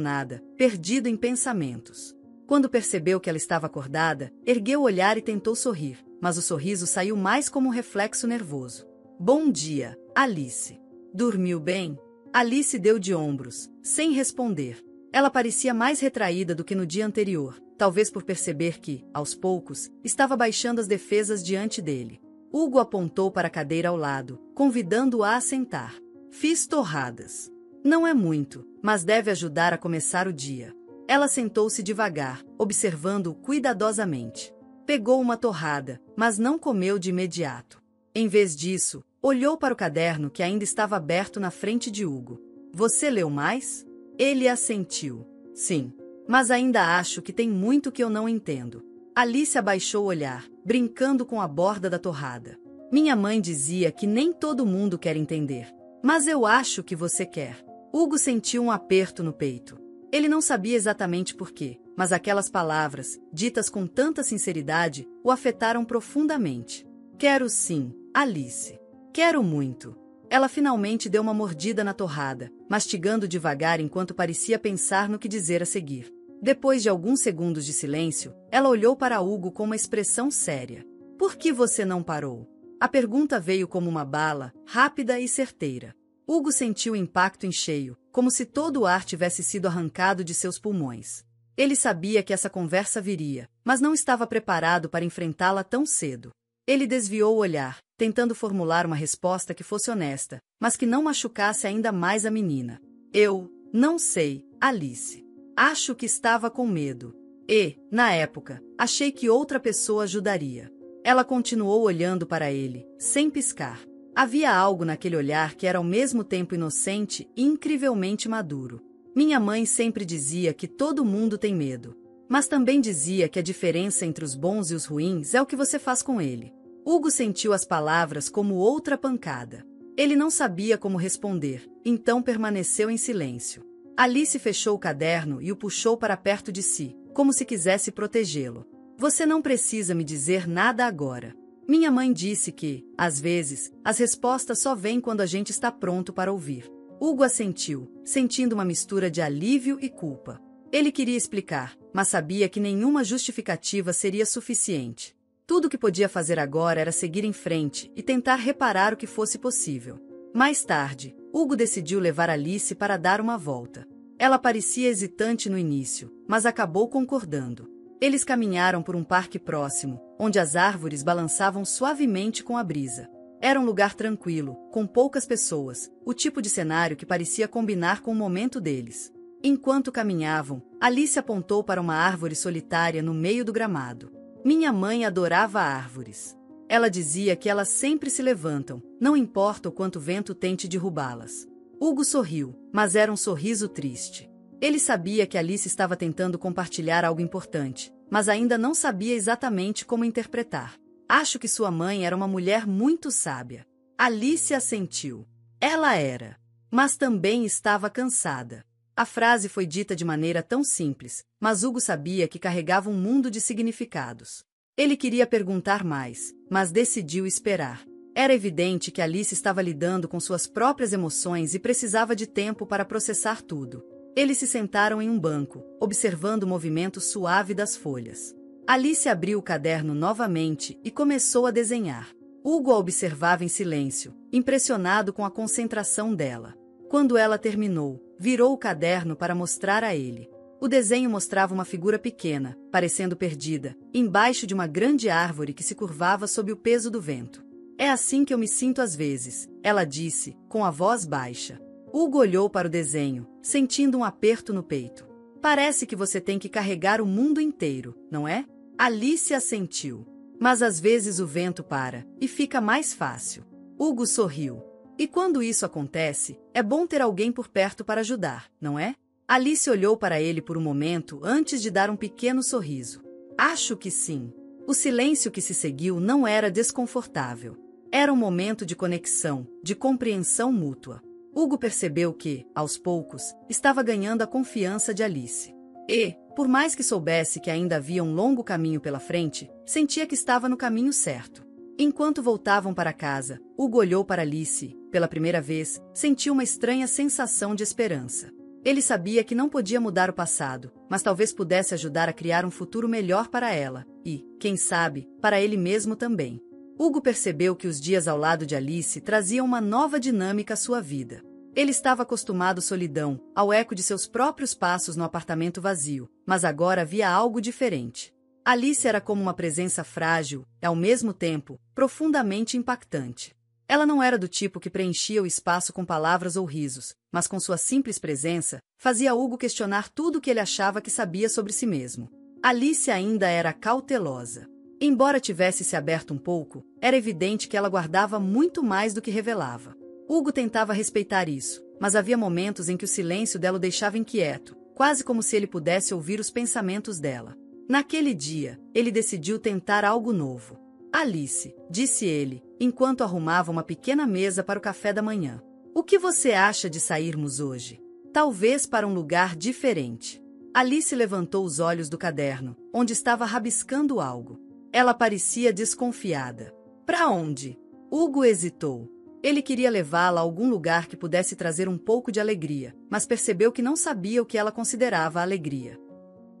nada, perdido em pensamentos. Quando percebeu que ela estava acordada, ergueu o olhar e tentou sorrir, mas o sorriso saiu mais como um reflexo nervoso. Bom dia, Alice. Dormiu bem? Alice deu de ombros, sem responder. Ela parecia mais retraída do que no dia anterior, talvez por perceber que, aos poucos, estava baixando as defesas diante dele. Hugo apontou para a cadeira ao lado, convidando-a a sentar. Fiz torradas. Não é muito, mas deve ajudar a começar o dia. Ela sentou-se devagar, observando-o cuidadosamente. Pegou uma torrada, mas não comeu de imediato. Em vez disso, olhou para o caderno que ainda estava aberto na frente de Hugo. Você leu mais? Ele assentiu. Sim, mas ainda acho que tem muito que eu não entendo. Alice abaixou o olhar, brincando com a borda da torrada. Minha mãe dizia que nem todo mundo quer entender. Mas eu acho que você quer. Hugo sentiu um aperto no peito. Ele não sabia exatamente por quê, mas aquelas palavras, ditas com tanta sinceridade, o afetaram profundamente. Quero sim, Alice. Quero muito. Ela finalmente deu uma mordida na torrada, mastigando devagar enquanto parecia pensar no que dizer a seguir. Depois de alguns segundos de silêncio, ela olhou para Hugo com uma expressão séria. Por que você não parou? A pergunta veio como uma bala, rápida e certeira. Hugo sentiu o impacto em cheio, como se todo o ar tivesse sido arrancado de seus pulmões. Ele sabia que essa conversa viria, mas não estava preparado para enfrentá-la tão cedo. Ele desviou o olhar, tentando formular uma resposta que fosse honesta, mas que não machucasse ainda mais a menina. Eu não sei, Alice. Acho que estava com medo. E, na época, achei que outra pessoa ajudaria. Ela continuou olhando para ele, sem piscar. Havia algo naquele olhar que era ao mesmo tempo inocente e incrivelmente maduro. Minha mãe sempre dizia que todo mundo tem medo. Mas também dizia que a diferença entre os bons e os ruins é o que você faz com ele. Hugo sentiu as palavras como outra pancada. Ele não sabia como responder, então permaneceu em silêncio. Alice fechou o caderno e o puxou para perto de si, como se quisesse protegê-lo. Você não precisa me dizer nada agora. Minha mãe disse que, às vezes, as respostas só vêm quando a gente está pronto para ouvir. Hugo assentiu, sentindo uma mistura de alívio e culpa. Ele queria explicar, mas sabia que nenhuma justificativa seria suficiente. Tudo o que podia fazer agora era seguir em frente e tentar reparar o que fosse possível. Mais tarde, Hugo decidiu levar Alice para dar uma volta. Ela parecia hesitante no início, mas acabou concordando. Eles caminharam por um parque próximo, onde as árvores balançavam suavemente com a brisa. Era um lugar tranquilo, com poucas pessoas, o tipo de cenário que parecia combinar com o momento deles. Enquanto caminhavam, Alice apontou para uma árvore solitária no meio do gramado. Minha mãe adorava árvores. Ela dizia que elas sempre se levantam, não importa o quanto vento tente derrubá-las. Hugo sorriu, mas era um sorriso triste. Ele sabia que Alice estava tentando compartilhar algo importante, mas ainda não sabia exatamente como interpretar. Acho que sua mãe era uma mulher muito sábia. Alice assentiu. Ela era. Mas também estava cansada. A frase foi dita de maneira tão simples, mas Hugo sabia que carregava um mundo de significados. Ele queria perguntar mais, mas decidiu esperar. Era evidente que Alice estava lidando com suas próprias emoções e precisava de tempo para processar tudo. Eles se sentaram em um banco, observando o movimento suave das folhas. Alice abriu o caderno novamente e começou a desenhar. Hugo a observava em silêncio, impressionado com a concentração dela. Quando ela terminou, virou o caderno para mostrar a ele. O desenho mostrava uma figura pequena, parecendo perdida, embaixo de uma grande árvore que se curvava sob o peso do vento. É assim que eu me sinto às vezes, ela disse, com a voz baixa. Hugo olhou para o desenho, sentindo um aperto no peito. Parece que você tem que carregar o mundo inteiro, não é? Alice assentiu. Mas às vezes o vento para, e fica mais fácil. Hugo sorriu. E quando isso acontece, é bom ter alguém por perto para ajudar, não é? Alice olhou para ele por um momento antes de dar um pequeno sorriso. Acho que sim. O silêncio que se seguiu não era desconfortável. Era um momento de conexão, de compreensão mútua. Hugo percebeu que, aos poucos, estava ganhando a confiança de Alice. E, por mais que soubesse que ainda havia um longo caminho pela frente, sentia que estava no caminho certo. Enquanto voltavam para casa, Hugo olhou para Alice. Pela primeira vez, sentiu uma estranha sensação de esperança. Ele sabia que não podia mudar o passado, mas talvez pudesse ajudar a criar um futuro melhor para ela, e, quem sabe, para ele mesmo também. Hugo percebeu que os dias ao lado de Alice traziam uma nova dinâmica à sua vida. Ele estava acostumado à solidão, ao eco de seus próprios passos no apartamento vazio, mas agora havia algo diferente. Alice era como uma presença frágil e, ao mesmo tempo, profundamente impactante. Ela não era do tipo que preenchia o espaço com palavras ou risos, mas com sua simples presença, fazia Hugo questionar tudo o que ele achava que sabia sobre si mesmo. Alice ainda era cautelosa. Embora tivesse se aberto um pouco, era evidente que ela guardava muito mais do que revelava. Hugo tentava respeitar isso, mas havia momentos em que o silêncio dela o deixava inquieto, quase como se ele pudesse ouvir os pensamentos dela. Naquele dia, ele decidiu tentar algo novo. Alice, disse ele, enquanto arrumava uma pequena mesa para o café da manhã. O que você acha de sairmos hoje? Talvez para um lugar diferente. Alice levantou os olhos do caderno, onde estava rabiscando algo. Ela parecia desconfiada. Para onde? Hugo hesitou. Ele queria levá-la a algum lugar que pudesse trazer um pouco de alegria, mas percebeu que não sabia o que ela considerava alegria.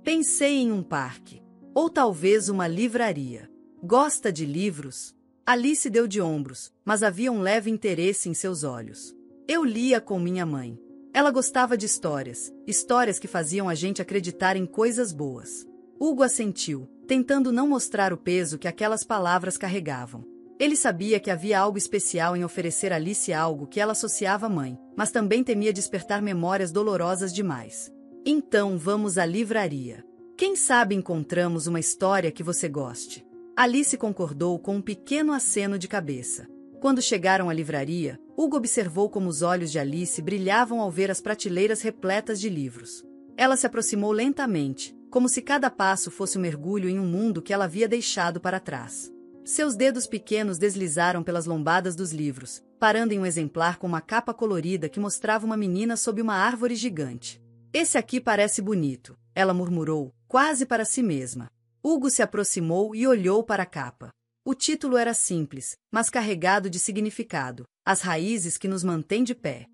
Pensei em um parque. Ou talvez uma livraria. Gosta de livros? Alice deu de ombros, mas havia um leve interesse em seus olhos. Eu lia com minha mãe. Ela gostava de histórias, histórias que faziam a gente acreditar em coisas boas. Hugo assentiu, tentando não mostrar o peso que aquelas palavras carregavam. Ele sabia que havia algo especial em oferecer a Alice algo que ela associava à mãe, mas também temia despertar memórias dolorosas demais. Então vamos à livraria. Quem sabe encontramos uma história que você goste. Alice concordou com um pequeno aceno de cabeça. Quando chegaram à livraria, Hugo observou como os olhos de Alice brilhavam ao ver as prateleiras repletas de livros. Ela se aproximou lentamente, como se cada passo fosse um mergulho em um mundo que ela havia deixado para trás. Seus dedos pequenos deslizaram pelas lombadas dos livros, parando em um exemplar com uma capa colorida que mostrava uma menina sob uma árvore gigante. Esse aqui parece bonito, ela murmurou, quase para si mesma. Hugo se aproximou e olhou para a capa. O título era simples, mas carregado de significado: As raízes que nos mantêm de pé.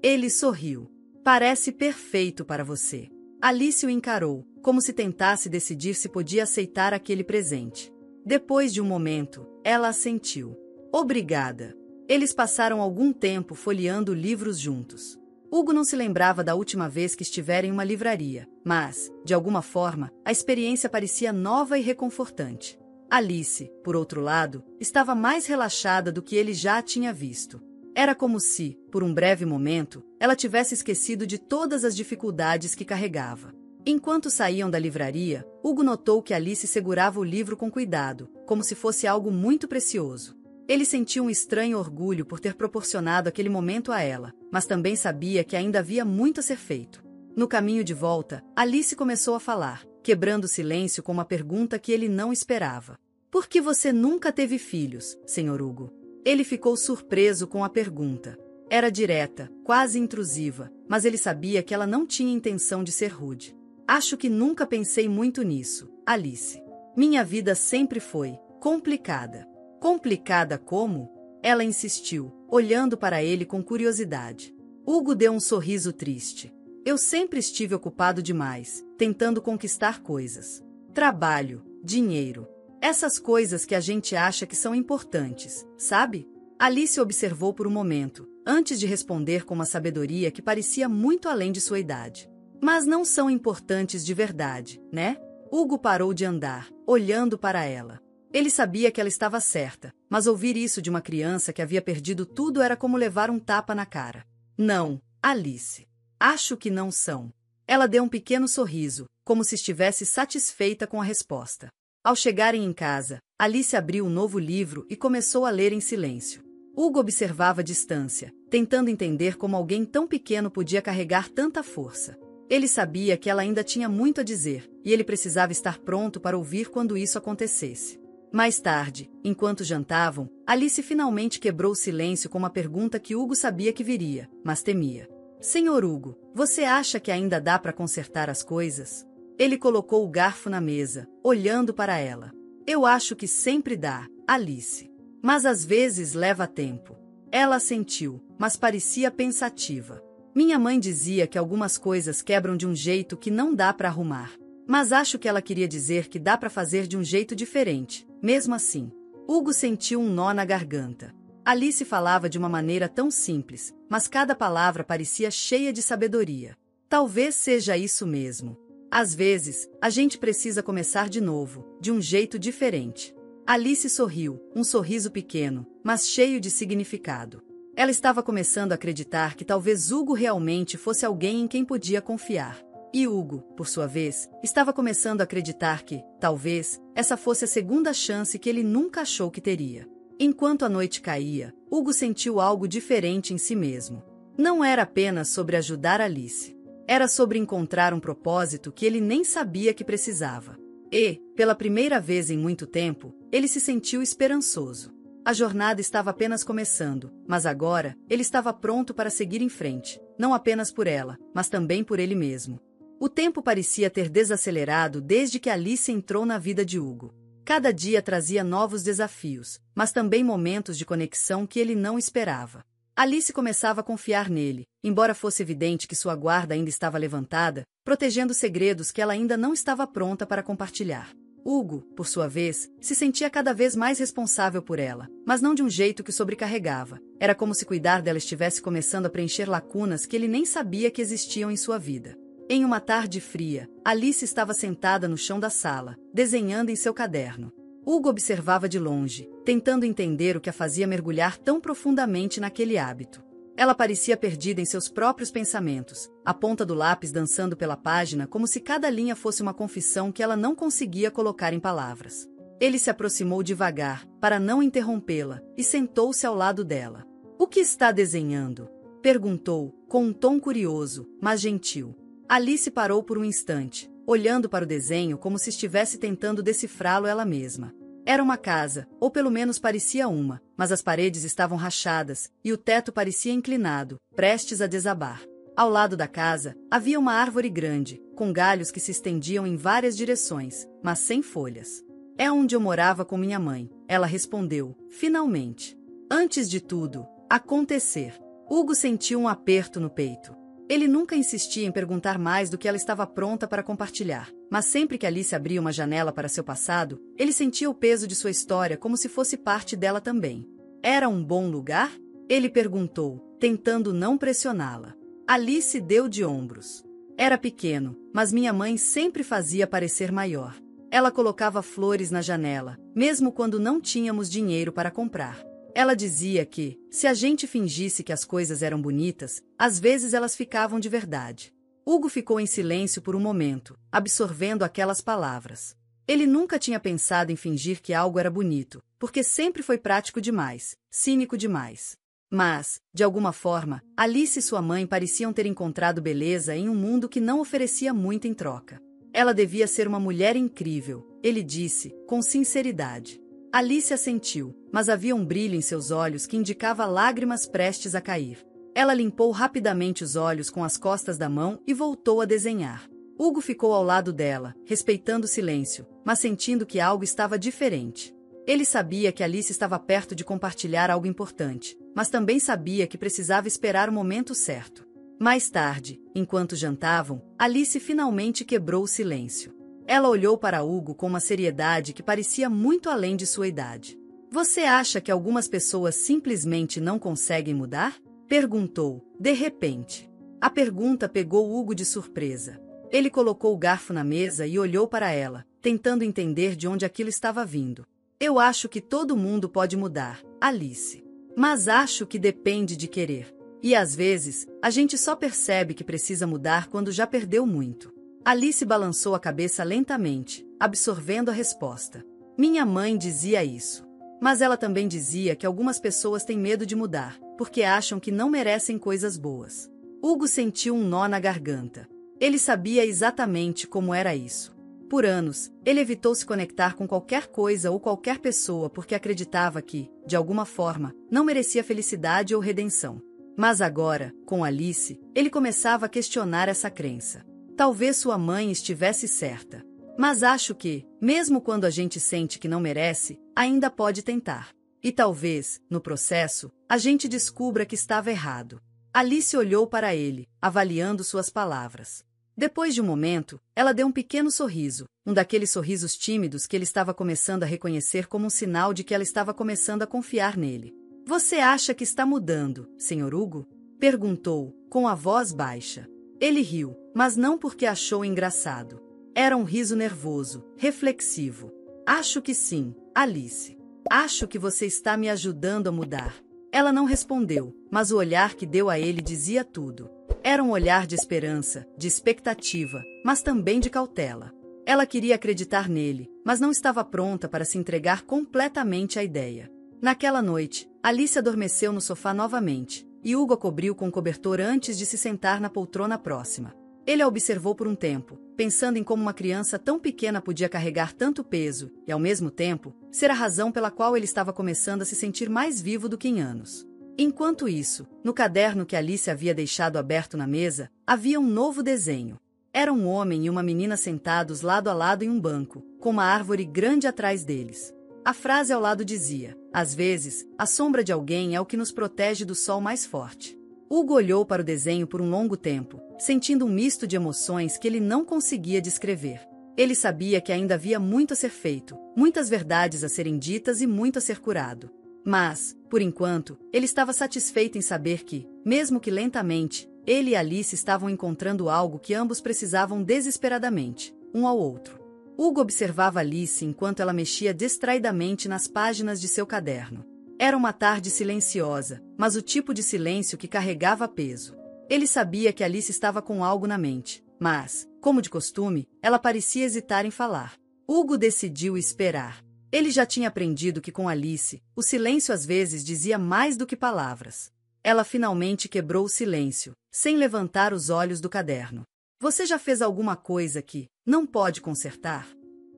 Ele sorriu. Parece perfeito para você. Alice o encarou, como se tentasse decidir se podia aceitar aquele presente. Depois de um momento, ela assentiu. Obrigada. Eles passaram algum tempo folheando livros juntos. Hugo não se lembrava da última vez que estivera em uma livraria, mas, de alguma forma, a experiência parecia nova e reconfortante. Alice, por outro lado, estava mais relaxada do que ele já a tinha visto. Era como se, por um breve momento, ela tivesse esquecido de todas as dificuldades que carregava. Enquanto saíam da livraria, Hugo notou que Alice segurava o livro com cuidado, como se fosse algo muito precioso. Ele sentiu um estranho orgulho por ter proporcionado aquele momento a ela, mas também sabia que ainda havia muito a ser feito. No caminho de volta, Alice começou a falar, quebrando o silêncio com uma pergunta que ele não esperava. Por que você nunca teve filhos, Sr. Hugo? Ele ficou surpreso com a pergunta. Era direta, quase intrusiva, mas ele sabia que ela não tinha intenção de ser rude. Acho que nunca pensei muito nisso, Alice. Minha vida sempre foi complicada. Complicada como? Ela insistiu, olhando para ele com curiosidade. Hugo deu um sorriso triste. Eu sempre estive ocupado demais, tentando conquistar coisas. Trabalho, dinheiro. Essas coisas que a gente acha que são importantes, sabe? Alice observou por um momento, antes de responder com uma sabedoria que parecia muito além de sua idade. Mas não são importantes de verdade, né? Hugo parou de andar, olhando para ela. Ele sabia que ela estava certa, mas ouvir isso de uma criança que havia perdido tudo era como levar um tapa na cara. Não, Alice. Acho que não são. Ela deu um pequeno sorriso, como se estivesse satisfeita com a resposta. Ao chegarem em casa, Alice abriu um novo livro e começou a ler em silêncio. Hugo observava à distância, tentando entender como alguém tão pequeno podia carregar tanta força. Ele sabia que ela ainda tinha muito a dizer, e ele precisava estar pronto para ouvir quando isso acontecesse. Mais tarde, enquanto jantavam, Alice finalmente quebrou o silêncio com uma pergunta que Hugo sabia que viria, mas temia. Senhor Hugo, você acha que ainda dá para consertar as coisas? Ele colocou o garfo na mesa, olhando para ela. Eu acho que sempre dá, Alice. Mas às vezes leva tempo. Ela assentiu, mas parecia pensativa. Minha mãe dizia que algumas coisas quebram de um jeito que não dá para arrumar. Mas acho que ela queria dizer que dá para fazer de um jeito diferente, mesmo assim. Hugo sentiu um nó na garganta. Alice falava de uma maneira tão simples, mas cada palavra parecia cheia de sabedoria. Talvez seja isso mesmo. Às vezes, a gente precisa começar de novo, de um jeito diferente. Alice sorriu, um sorriso pequeno, mas cheio de significado. Ela estava começando a acreditar que talvez Hugo realmente fosse alguém em quem podia confiar. E Hugo, por sua vez, estava começando a acreditar que, talvez, essa fosse a segunda chance que ele nunca achou que teria. Enquanto a noite caía, Hugo sentiu algo diferente em si mesmo. Não era apenas sobre ajudar Alice. Era sobre encontrar um propósito que ele nem sabia que precisava. E, pela primeira vez em muito tempo, ele se sentiu esperançoso. A jornada estava apenas começando, mas agora, ele estava pronto para seguir em frente, não apenas por ela, mas também por ele mesmo. O tempo parecia ter desacelerado desde que Alice entrou na vida de Hugo. Cada dia trazia novos desafios, mas também momentos de conexão que ele não esperava. Alice começava a confiar nele, embora fosse evidente que sua guarda ainda estava levantada, protegendo segredos que ela ainda não estava pronta para compartilhar. Hugo, por sua vez, se sentia cada vez mais responsável por ela, mas não de um jeito que o sobrecarregava. Era como se cuidar dela estivesse começando a preencher lacunas que ele nem sabia que existiam em sua vida. Em uma tarde fria, Alice estava sentada no chão da sala, desenhando em seu caderno. Hugo observava de longe, tentando entender o que a fazia mergulhar tão profundamente naquele hábito. Ela parecia perdida em seus próprios pensamentos, a ponta do lápis dançando pela página como se cada linha fosse uma confissão que ela não conseguia colocar em palavras. Ele se aproximou devagar, para não interrompê-la, e sentou-se ao lado dela. "O que está desenhando?" perguntou, com um tom curioso, mas gentil. Alice parou por um instante, olhando para o desenho como se estivesse tentando decifrá-lo ela mesma. Era uma casa, ou pelo menos parecia uma, mas as paredes estavam rachadas, e o teto parecia inclinado, prestes a desabar. Ao lado da casa, havia uma árvore grande, com galhos que se estendiam em várias direções, mas sem folhas. "É onde eu morava com minha mãe", ela respondeu, finalmente. Antes de tudo acontecer, Hugo sentiu um aperto no peito. Ele nunca insistia em perguntar mais do que ela estava pronta para compartilhar, mas sempre que Alice abria uma janela para seu passado, ele sentia o peso de sua história como se fosse parte dela também. "Era um bom lugar?" ele perguntou, tentando não pressioná-la. Alice deu de ombros. "Era pequeno, mas minha mãe sempre fazia parecer maior. Ela colocava flores na janela, mesmo quando não tínhamos dinheiro para comprar. Ela dizia que, se a gente fingisse que as coisas eram bonitas, às vezes elas ficavam de verdade." Hugo ficou em silêncio por um momento, absorvendo aquelas palavras. Ele nunca tinha pensado em fingir que algo era bonito, porque sempre foi prático demais, cínico demais. Mas, de alguma forma, Alice e sua mãe pareciam ter encontrado beleza em um mundo que não oferecia muito em troca. Ela devia ser uma mulher incrível, ele disse, com sinceridade. Alice assentiu, mas havia um brilho em seus olhos que indicava lágrimas prestes a cair. Ela limpou rapidamente os olhos com as costas da mão e voltou a desenhar. Hugo ficou ao lado dela, respeitando o silêncio, mas sentindo que algo estava diferente. Ele sabia que Alice estava perto de compartilhar algo importante, mas também sabia que precisava esperar o momento certo. Mais tarde, enquanto jantavam, Alice finalmente quebrou o silêncio. Ela olhou para Hugo com uma seriedade que parecia muito além de sua idade. Você acha que algumas pessoas simplesmente não conseguem mudar? Perguntou, de repente. A pergunta pegou Hugo de surpresa. Ele colocou o garfo na mesa e olhou para ela, tentando entender de onde aquilo estava vindo. Eu acho que todo mundo pode mudar, Alice. Mas acho que depende de querer. E às vezes, a gente só percebe que precisa mudar quando já perdeu muito. Alice balançou a cabeça lentamente, absorvendo a resposta. Minha mãe dizia isso. Mas ela também dizia que algumas pessoas têm medo de mudar, porque acham que não merecem coisas boas. Hugo sentiu um nó na garganta. Ele sabia exatamente como era isso. Por anos, ele evitou se conectar com qualquer coisa ou qualquer pessoa porque acreditava que, de alguma forma, não merecia felicidade ou redenção. Mas agora, com Alice, ele começava a questionar essa crença. Talvez sua mãe estivesse certa. Mas acho que, mesmo quando a gente sente que não merece, ainda pode tentar. E talvez, no processo, a gente descubra que estava errado. Alice olhou para ele, avaliando suas palavras. Depois de um momento, ela deu um pequeno sorriso, um daqueles sorrisos tímidos que ele estava começando a reconhecer como um sinal de que ela estava começando a confiar nele. Você acha que está mudando, Sr. Hugo? Perguntou, com a voz baixa. Ele riu, mas não porque achou engraçado. Era um riso nervoso, reflexivo. Acho que sim, Alice. Acho que você está me ajudando a mudar. Ela não respondeu, mas o olhar que deu a ele dizia tudo. Era um olhar de esperança, de expectativa, mas também de cautela. Ela queria acreditar nele, mas não estava pronta para se entregar completamente à ideia. Naquela noite, Alice adormeceu no sofá novamente, e Hugo a cobriu com um cobertor antes de se sentar na poltrona próxima. Ele a observou por um tempo, pensando em como uma criança tão pequena podia carregar tanto peso, e ao mesmo tempo, ser a razão pela qual ele estava começando a se sentir mais vivo do que em anos. Enquanto isso, no caderno que Alice havia deixado aberto na mesa, havia um novo desenho. Era um homem e uma menina sentados lado a lado em um banco, com uma árvore grande atrás deles. A frase ao lado dizia: às vezes, a sombra de alguém é o que nos protege do sol mais forte. Hugo olhou para o desenho por um longo tempo, sentindo um misto de emoções que ele não conseguia descrever. Ele sabia que ainda havia muito a ser feito, muitas verdades a serem ditas e muito a ser curado. Mas, por enquanto, ele estava satisfeito em saber que, mesmo que lentamente, ele e Alice estavam encontrando algo que ambos precisavam desesperadamente, um ao outro. Hugo observava Alice enquanto ela mexia distraidamente nas páginas de seu caderno. Era uma tarde silenciosa, mas o tipo de silêncio que carregava peso. Ele sabia que Alice estava com algo na mente, mas, como de costume, ela parecia hesitar em falar. Hugo decidiu esperar. Ele já tinha aprendido que com Alice, o silêncio às vezes dizia mais do que palavras. Ela finalmente quebrou o silêncio, sem levantar os olhos do caderno. Você já fez alguma coisa que não pode consertar?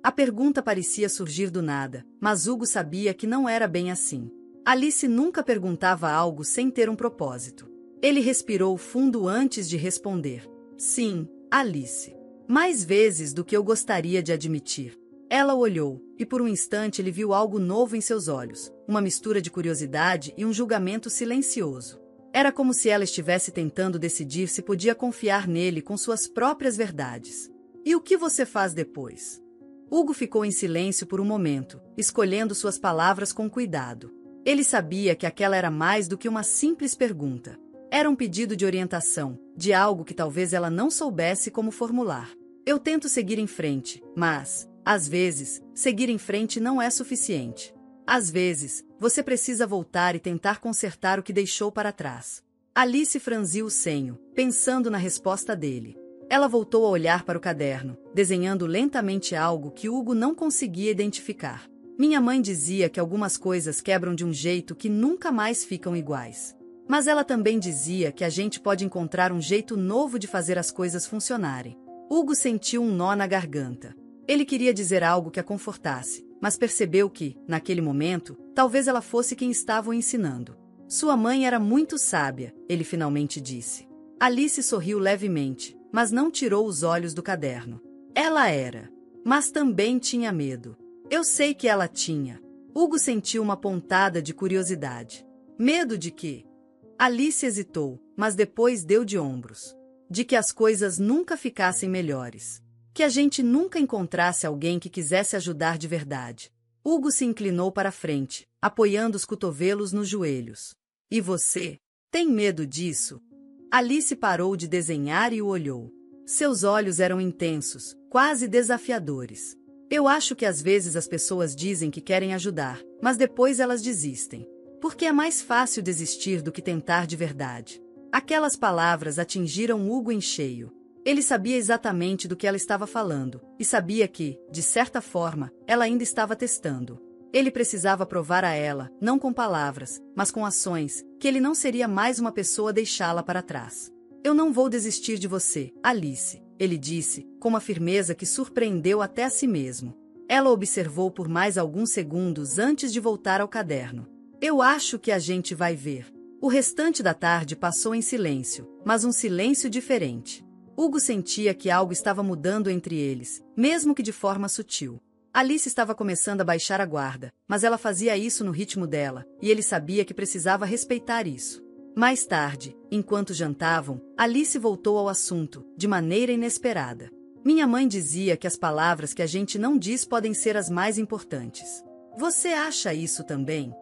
A pergunta parecia surgir do nada, mas Hugo sabia que não era bem assim. Alice nunca perguntava algo sem ter um propósito. Ele respirou fundo antes de responder. Sim, Alice. Mais vezes do que eu gostaria de admitir. Ela olhou, e por um instante ele viu algo novo em seus olhos, uma mistura de curiosidade e um julgamento silencioso. Era como se ela estivesse tentando decidir se podia confiar nele com suas próprias verdades. E o que você faz depois? Hugo ficou em silêncio por um momento, escolhendo suas palavras com cuidado. Ele sabia que aquela era mais do que uma simples pergunta. Era um pedido de orientação, de algo que talvez ela não soubesse como formular. Eu tento seguir em frente, mas, às vezes, seguir em frente não é suficiente. Às vezes, você precisa voltar e tentar consertar o que deixou para trás. Alice franziu o senho, pensando na resposta dele. Ela voltou a olhar para o caderno, desenhando lentamente algo que Hugo não conseguia identificar. Minha mãe dizia que algumas coisas quebram de um jeito que nunca mais ficam iguais. Mas ela também dizia que a gente pode encontrar um jeito novo de fazer as coisas funcionarem. Hugo sentiu um nó na garganta. Ele queria dizer algo que a confortasse, mas percebeu que, naquele momento, talvez ela fosse quem estava o ensinando. Sua mãe era muito sábia, ele finalmente disse. Alice sorriu levemente, mas não tirou os olhos do caderno. Ela era. Mas também tinha medo. Eu sei que ela tinha. Hugo sentiu uma pontada de curiosidade. Medo de quê? Alice hesitou, mas depois deu de ombros. De que as coisas nunca ficassem melhores. Que a gente nunca encontrasse alguém que quisesse ajudar de verdade. Hugo se inclinou para a frente, apoiando os cotovelos nos joelhos. E você? Tem medo disso? Alice parou de desenhar e o olhou. Seus olhos eram intensos, quase desafiadores. Eu acho que às vezes as pessoas dizem que querem ajudar, mas depois elas desistem. Porque é mais fácil desistir do que tentar de verdade. Aquelas palavras atingiram Hugo em cheio. Ele sabia exatamente do que ela estava falando, e sabia que, de certa forma, ela ainda estava testando. Ele precisava provar a ela, não com palavras, mas com ações, que ele não seria mais uma pessoa a deixá-la para trás. Eu não vou desistir de você, Alice, ele disse, com uma firmeza que surpreendeu até a si mesmo. Ela observou por mais alguns segundos antes de voltar ao caderno. Eu acho que a gente vai ver. O restante da tarde passou em silêncio, mas um silêncio diferente. Hugo sentia que algo estava mudando entre eles, mesmo que de forma sutil. Alice estava começando a baixar a guarda, mas ela fazia isso no ritmo dela, e ele sabia que precisava respeitar isso. Mais tarde, enquanto jantavam, Alice voltou ao assunto, de maneira inesperada. Minha mãe dizia que as palavras que a gente não diz podem ser as mais importantes. Você acha isso também?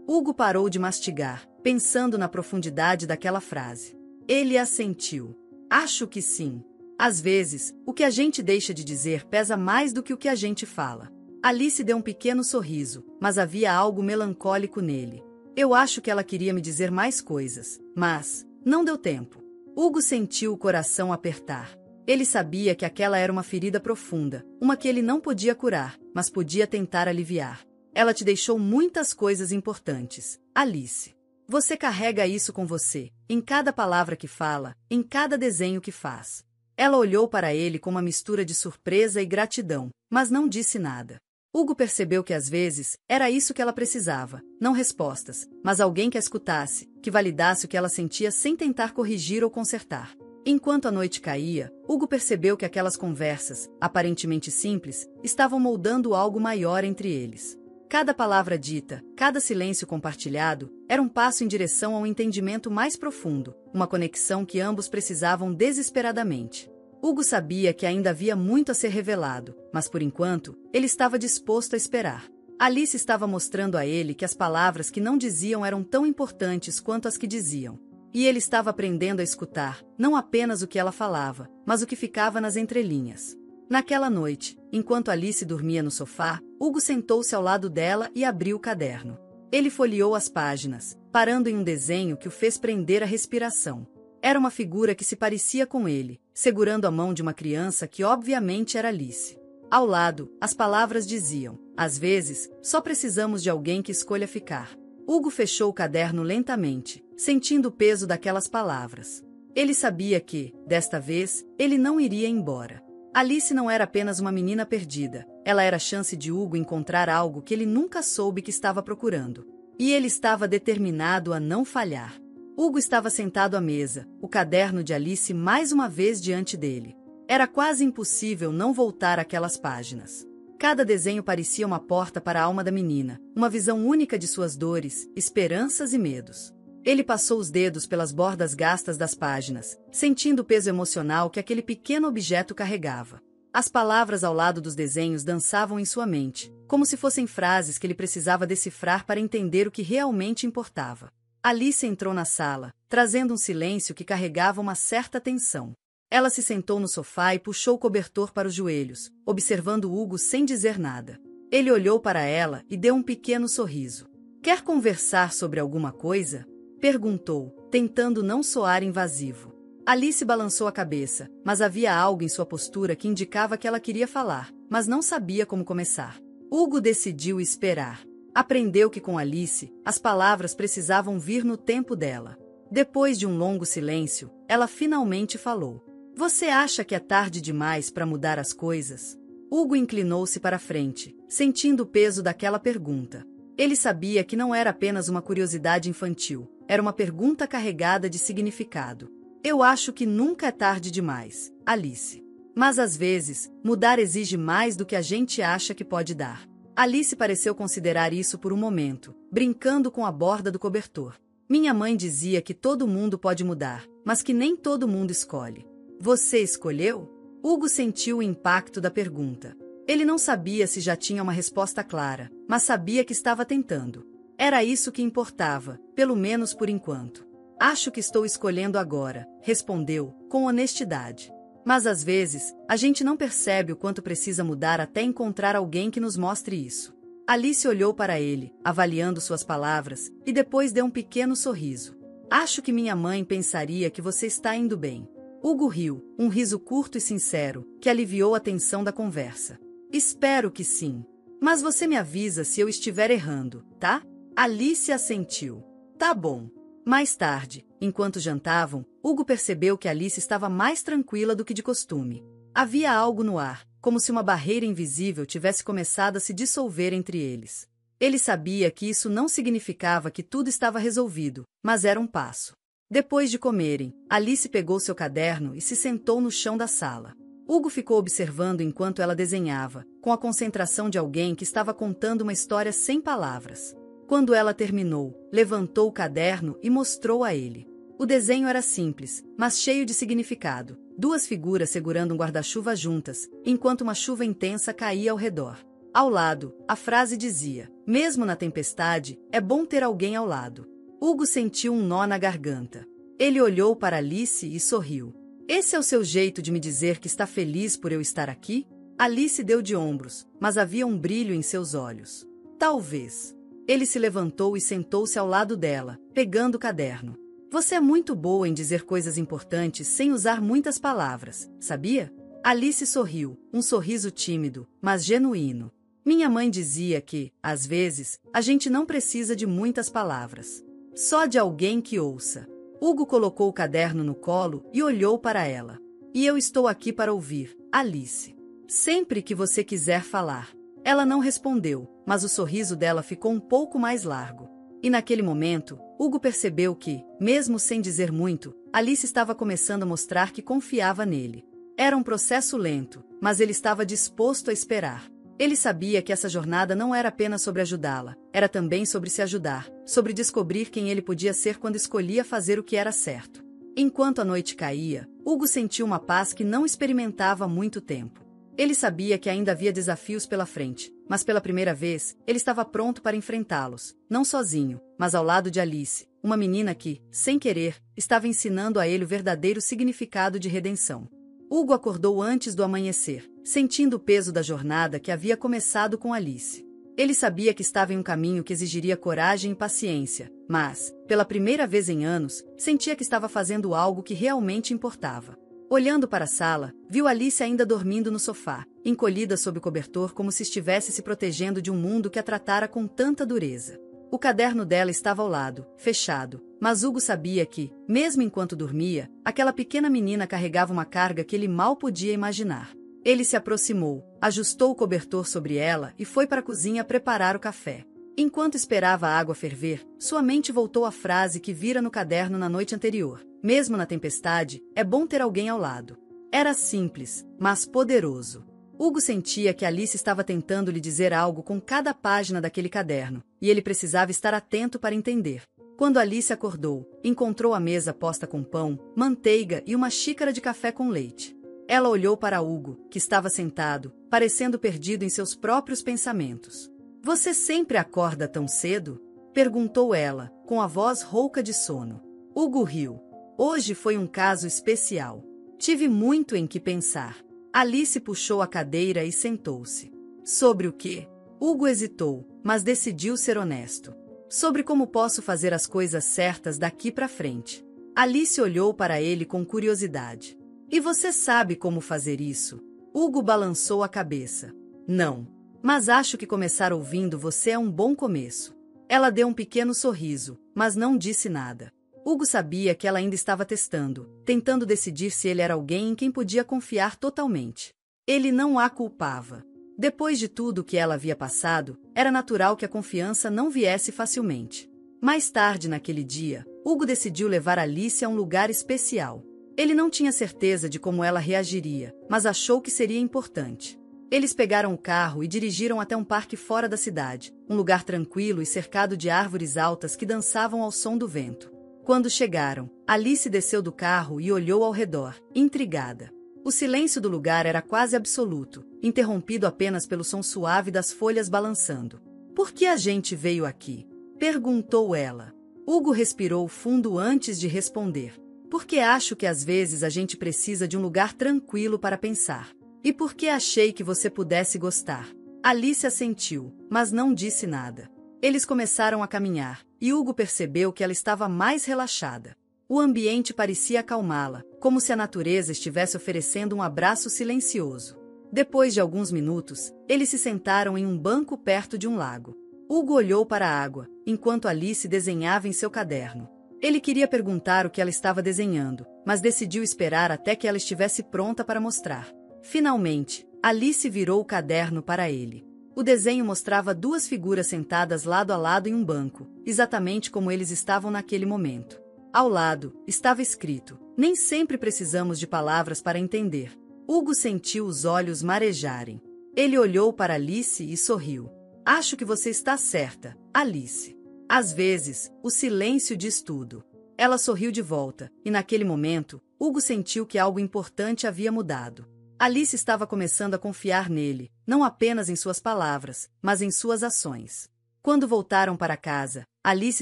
Hugo parou de mastigar, pensando na profundidade daquela frase. Ele assentiu. Acho que sim. Às vezes, o que a gente deixa de dizer pesa mais do que o que a gente fala. Alice deu um pequeno sorriso, mas havia algo melancólico nele. Eu acho que ela queria me dizer mais coisas, mas não deu tempo. Hugo sentiu o coração apertar. Ele sabia que aquela era uma ferida profunda, uma que ele não podia curar, mas podia tentar aliviar. Ela te deixou muitas coisas importantes, Alice. Você carrega isso com você, em cada palavra que fala, em cada desenho que faz. Ela olhou para ele com uma mistura de surpresa e gratidão, mas não disse nada. Hugo percebeu que às vezes, era isso que ela precisava, não respostas, mas alguém que a escutasse, que validasse o que ela sentia sem tentar corrigir ou consertar. Enquanto a noite caía, Hugo percebeu que aquelas conversas, aparentemente simples, estavam moldando algo maior entre eles. Cada palavra dita, cada silêncio compartilhado, era um passo em direção a um entendimento mais profundo, uma conexão que ambos precisavam desesperadamente. Hugo sabia que ainda havia muito a ser revelado, mas por enquanto, ele estava disposto a esperar. Alice estava mostrando a ele que as palavras que não diziam eram tão importantes quanto as que diziam. E ele estava aprendendo a escutar, não apenas o que ela falava, mas o que ficava nas entrelinhas. Naquela noite, enquanto Alice dormia no sofá, Hugo sentou-se ao lado dela e abriu o caderno. Ele folheou as páginas, parando em um desenho que o fez prender a respiração. Era uma figura que se parecia com ele, segurando a mão de uma criança que obviamente era Alice. Ao lado, as palavras diziam: às vezes, só precisamos de alguém que escolha ficar. Hugo fechou o caderno lentamente, sentindo o peso daquelas palavras. Ele sabia que, desta vez, ele não iria embora. Alice não era apenas uma menina perdida, ela era a chance de Hugo encontrar algo que ele nunca soube que estava procurando. E ele estava determinado a não falhar. Hugo estava sentado à mesa, o caderno de Alice mais uma vez diante dele. Era quase impossível não voltar àquelas páginas. Cada desenho parecia uma porta para a alma da menina, uma visão única de suas dores, esperanças e medos. Ele passou os dedos pelas bordas gastas das páginas, sentindo o peso emocional que aquele pequeno objeto carregava. As palavras ao lado dos desenhos dançavam em sua mente, como se fossem frases que ele precisava decifrar para entender o que realmente importava. Alice entrou na sala, trazendo um silêncio que carregava uma certa tensão. Ela se sentou no sofá e puxou o cobertor para os joelhos, observando Hugo sem dizer nada. Ele olhou para ela e deu um pequeno sorriso. "Quer conversar sobre alguma coisa?" perguntou, tentando não soar invasivo. Alice balançou a cabeça, mas havia algo em sua postura que indicava que ela queria falar, mas não sabia como começar. Hugo decidiu esperar. Aprendeu que com Alice, as palavras precisavam vir no tempo dela. Depois de um longo silêncio, ela finalmente falou: "Você acha que é tarde demais para mudar as coisas?" Hugo inclinou-se para a frente, sentindo o peso daquela pergunta. Ele sabia que não era apenas uma curiosidade infantil, era uma pergunta carregada de significado. "Eu acho que nunca é tarde demais, Alice. Mas às vezes, mudar exige mais do que a gente acha que pode dar." Alice pareceu considerar isso por um momento, brincando com a borda do cobertor. "Minha mãe dizia que todo mundo pode mudar, mas que nem todo mundo escolhe." "Você escolheu?" Hugo sentiu o impacto da pergunta. Ele não sabia se já tinha uma resposta clara, mas sabia que estava tentando. Era isso que importava, pelo menos por enquanto. Acho que estou escolhendo agora, respondeu, com honestidade. Mas às vezes, a gente não percebe o quanto precisa mudar até encontrar alguém que nos mostre isso. Alice olhou para ele, avaliando suas palavras, e depois deu um pequeno sorriso. Acho que minha mãe pensaria que você está indo bem. Hugo riu, um riso curto e sincero, que aliviou a tensão da conversa. Espero que sim. Mas você me avisa se eu estiver errando, tá? Alice assentiu. Tá bom. Mais tarde, enquanto jantavam, Hugo percebeu que Alice estava mais tranquila do que de costume. Havia algo no ar, como se uma barreira invisível tivesse começado a se dissolver entre eles. Ele sabia que isso não significava que tudo estava resolvido, mas era um passo. Depois de comerem, Alice pegou seu caderno e se sentou no chão da sala. Hugo ficou observando enquanto ela desenhava, com a concentração de alguém que estava contando uma história sem palavras. Quando ela terminou, levantou o caderno e mostrou a ele. O desenho era simples, mas cheio de significado. Duas figuras segurando um guarda-chuva juntas, enquanto uma chuva intensa caía ao redor. Ao lado, a frase dizia: mesmo na tempestade, é bom ter alguém ao lado. Hugo sentiu um nó na garganta. Ele olhou para Alice e sorriu. Esse é o seu jeito de me dizer que está feliz por eu estar aqui? Alice deu de ombros, mas havia um brilho em seus olhos. Talvez. Ele se levantou e sentou-se ao lado dela, pegando o caderno. Você é muito boa em dizer coisas importantes sem usar muitas palavras, sabia? Alice sorriu, um sorriso tímido, mas genuíno. Minha mãe dizia que, às vezes, a gente não precisa de muitas palavras. Só de alguém que ouça. Hugo colocou o caderno no colo e olhou para ela. E eu estou aqui para ouvir, Alice. Sempre que você quiser falar. Ela não respondeu, mas o sorriso dela ficou um pouco mais largo. E naquele momento, Hugo percebeu que, mesmo sem dizer muito, Alice estava começando a mostrar que confiava nele. Era um processo lento, mas ele estava disposto a esperar. Ele sabia que essa jornada não era apenas sobre ajudá-la, era também sobre se ajudar, sobre descobrir quem ele podia ser quando escolhia fazer o que era certo. Enquanto a noite caía, Hugo sentiu uma paz que não experimentava há muito tempo. Ele sabia que ainda havia desafios pela frente, mas pela primeira vez, ele estava pronto para enfrentá-los, não sozinho, mas ao lado de Alice, uma menina que, sem querer, estava ensinando a ele o verdadeiro significado de redenção. Hugo acordou antes do amanhecer, sentindo o peso da jornada que havia começado com Alice. Ele sabia que estava em um caminho que exigiria coragem e paciência, mas, pela primeira vez em anos, sentia que estava fazendo algo que realmente importava. Olhando para a sala, viu Alice ainda dormindo no sofá, encolhida sob o cobertor como se estivesse se protegendo de um mundo que a tratara com tanta dureza. O caderno dela estava ao lado, fechado, mas Hugo sabia que, mesmo enquanto dormia, aquela pequena menina carregava uma carga que ele mal podia imaginar. Ele se aproximou, ajustou o cobertor sobre ela e foi para a cozinha preparar o café. Enquanto esperava a água ferver, sua mente voltou à frase que vira no caderno na noite anterior. Mesmo na tempestade, é bom ter alguém ao lado. Era simples, mas poderoso. Hugo sentia que Alice estava tentando lhe dizer algo com cada página daquele caderno, e ele precisava estar atento para entender. Quando Alice acordou, encontrou a mesa posta com pão, manteiga e uma xícara de café com leite. Ela olhou para Hugo, que estava sentado, parecendo perdido em seus próprios pensamentos. Você sempre acorda tão cedo? Perguntou ela, com a voz rouca de sono. Hugo riu. Hoje foi um caso especial. Tive muito em que pensar. Alice puxou a cadeira e sentou-se. Sobre o quê? Hugo hesitou, mas decidiu ser honesto. Sobre como posso fazer as coisas certas daqui para frente. Alice olhou para ele com curiosidade. E você sabe como fazer isso? Hugo balançou a cabeça. Não. Mas acho que começar ouvindo você é um bom começo. Ela deu um pequeno sorriso, mas não disse nada. Hugo sabia que ela ainda estava testando, tentando decidir se ele era alguém em quem podia confiar totalmente. Ele não a culpava. Depois de tudo o que ela havia passado, era natural que a confiança não viesse facilmente. Mais tarde naquele dia, Hugo decidiu levar Alice a um lugar especial. Ele não tinha certeza de como ela reagiria, mas achou que seria importante. Eles pegaram o carro e dirigiram até um parque fora da cidade, um lugar tranquilo e cercado de árvores altas que dançavam ao som do vento. Quando chegaram, Alice desceu do carro e olhou ao redor, intrigada. O silêncio do lugar era quase absoluto, interrompido apenas pelo som suave das folhas balançando. Por que a gente veio aqui? Perguntou ela. Hugo respirou fundo antes de responder. Porque acho que às vezes a gente precisa de um lugar tranquilo para pensar. E porque achei que você pudesse gostar. Alice assentiu, mas não disse nada. Eles começaram a caminhar, e Hugo percebeu que ela estava mais relaxada. O ambiente parecia acalmá-la, como se a natureza estivesse oferecendo um abraço silencioso. Depois de alguns minutos, eles se sentaram em um banco perto de um lago. Hugo olhou para a água, enquanto Alice desenhava em seu caderno. Ele queria perguntar o que ela estava desenhando, mas decidiu esperar até que ela estivesse pronta para mostrar. Finalmente, Alice virou o caderno para ele. O desenho mostrava duas figuras sentadas lado a lado em um banco, exatamente como eles estavam naquele momento. Ao lado, estava escrito: "Nem sempre precisamos de palavras para entender." Hugo sentiu os olhos marejarem. Ele olhou para Alice e sorriu. "Acho que você está certa, Alice. Às vezes, o silêncio diz tudo." Ela sorriu de volta, e naquele momento, Hugo sentiu que algo importante havia mudado. Alice estava começando a confiar nele, não apenas em suas palavras, mas em suas ações. Quando voltaram para casa, Alice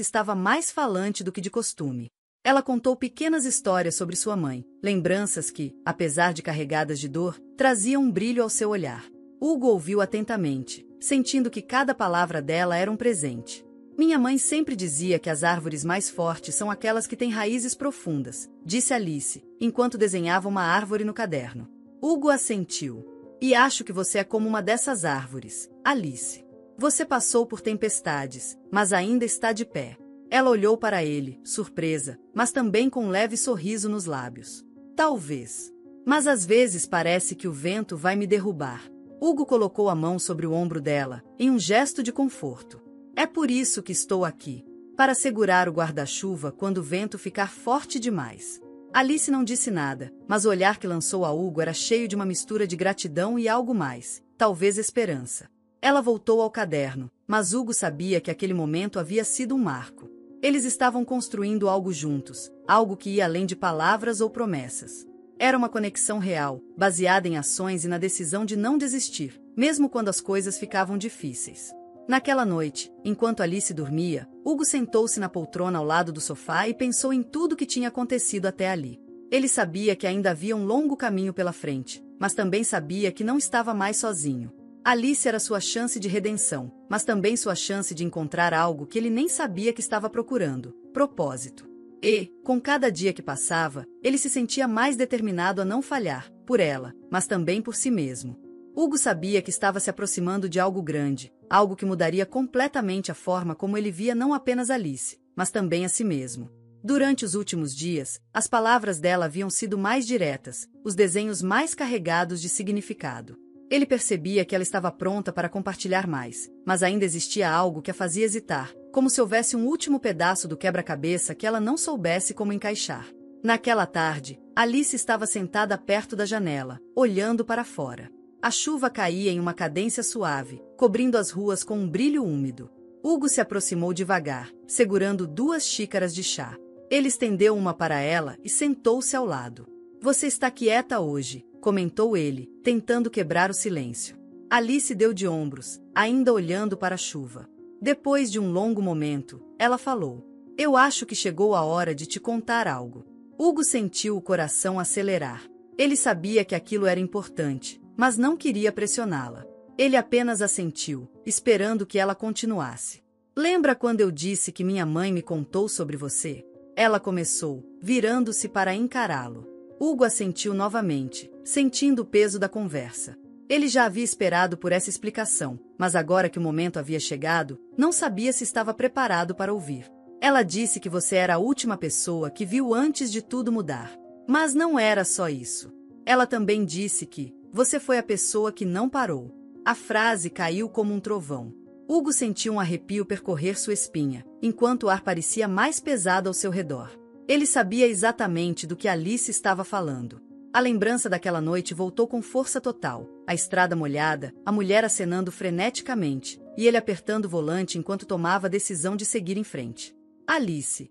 estava mais falante do que de costume. Ela contou pequenas histórias sobre sua mãe, lembranças que, apesar de carregadas de dor, traziam um brilho ao seu olhar. Hugo ouviu atentamente, sentindo que cada palavra dela era um presente. "Minha mãe sempre dizia que as árvores mais fortes são aquelas que têm raízes profundas", disse Alice, enquanto desenhava uma árvore no caderno. Hugo assentiu. "E acho que você é como uma dessas árvores, Alice. Você passou por tempestades, mas ainda está de pé." Ela olhou para ele, surpresa, mas também com um leve sorriso nos lábios. "Talvez. Mas às vezes parece que o vento vai me derrubar." Hugo colocou a mão sobre o ombro dela, em um gesto de conforto. "É por isso que estou aqui. Para segurar o guarda-chuva quando o vento ficar forte demais." Alice não disse nada, mas o olhar que lançou a Hugo era cheio de uma mistura de gratidão e algo mais, talvez esperança. Ela voltou ao caderno, mas Hugo sabia que aquele momento havia sido um marco. Eles estavam construindo algo juntos, algo que ia além de palavras ou promessas. Era uma conexão real, baseada em ações e na decisão de não desistir, mesmo quando as coisas ficavam difíceis. Naquela noite, enquanto Alice dormia, Hugo sentou-se na poltrona ao lado do sofá e pensou em tudo que tinha acontecido até ali. Ele sabia que ainda havia um longo caminho pela frente, mas também sabia que não estava mais sozinho. Alice era sua chance de redenção, mas também sua chance de encontrar algo que ele nem sabia que estava procurando: propósito. E, com cada dia que passava, ele se sentia mais determinado a não falhar, por ela, mas também por si mesmo. Hugo sabia que estava se aproximando de algo grande, algo que mudaria completamente a forma como ele via não apenas Alice, mas também a si mesmo. Durante os últimos dias, as palavras dela haviam sido mais diretas, os desenhos mais carregados de significado. Ele percebia que ela estava pronta para compartilhar mais, mas ainda existia algo que a fazia hesitar, como se houvesse um último pedaço do quebra-cabeça que ela não soubesse como encaixar. Naquela tarde, Alice estava sentada perto da janela, olhando para fora. A chuva caía em uma cadência suave, cobrindo as ruas com um brilho úmido. Hugo se aproximou devagar, segurando 2 xícaras de chá. Ele estendeu uma para ela e sentou-se ao lado. "Você está quieta hoje", comentou ele, tentando quebrar o silêncio. Alice deu de ombros, ainda olhando para a chuva. Depois de um longo momento, ela falou: "Eu acho que chegou a hora de te contar algo." Hugo sentiu o coração acelerar. Ele sabia que aquilo era importante, mas não queria pressioná-la. Ele apenas assentiu, esperando que ela continuasse. "Lembra quando eu disse que minha mãe me contou sobre você?" Ela começou, virando-se para encará-lo. Hugo assentiu novamente, sentindo o peso da conversa. Ele já havia esperado por essa explicação, mas agora que o momento havia chegado, não sabia se estava preparado para ouvir. "Ela disse que você era a última pessoa que viu antes de tudo mudar. Mas não era só isso. Ela também disse que você foi a pessoa que não parou." A frase caiu como um trovão. Hugo sentiu um arrepio percorrer sua espinha, enquanto o ar parecia mais pesado ao seu redor. Ele sabia exatamente do que Alice estava falando. A lembrança daquela noite voltou com força total, a estrada molhada, a mulher acenando freneticamente, e ele apertando o volante enquanto tomava a decisão de seguir em frente. "Alice,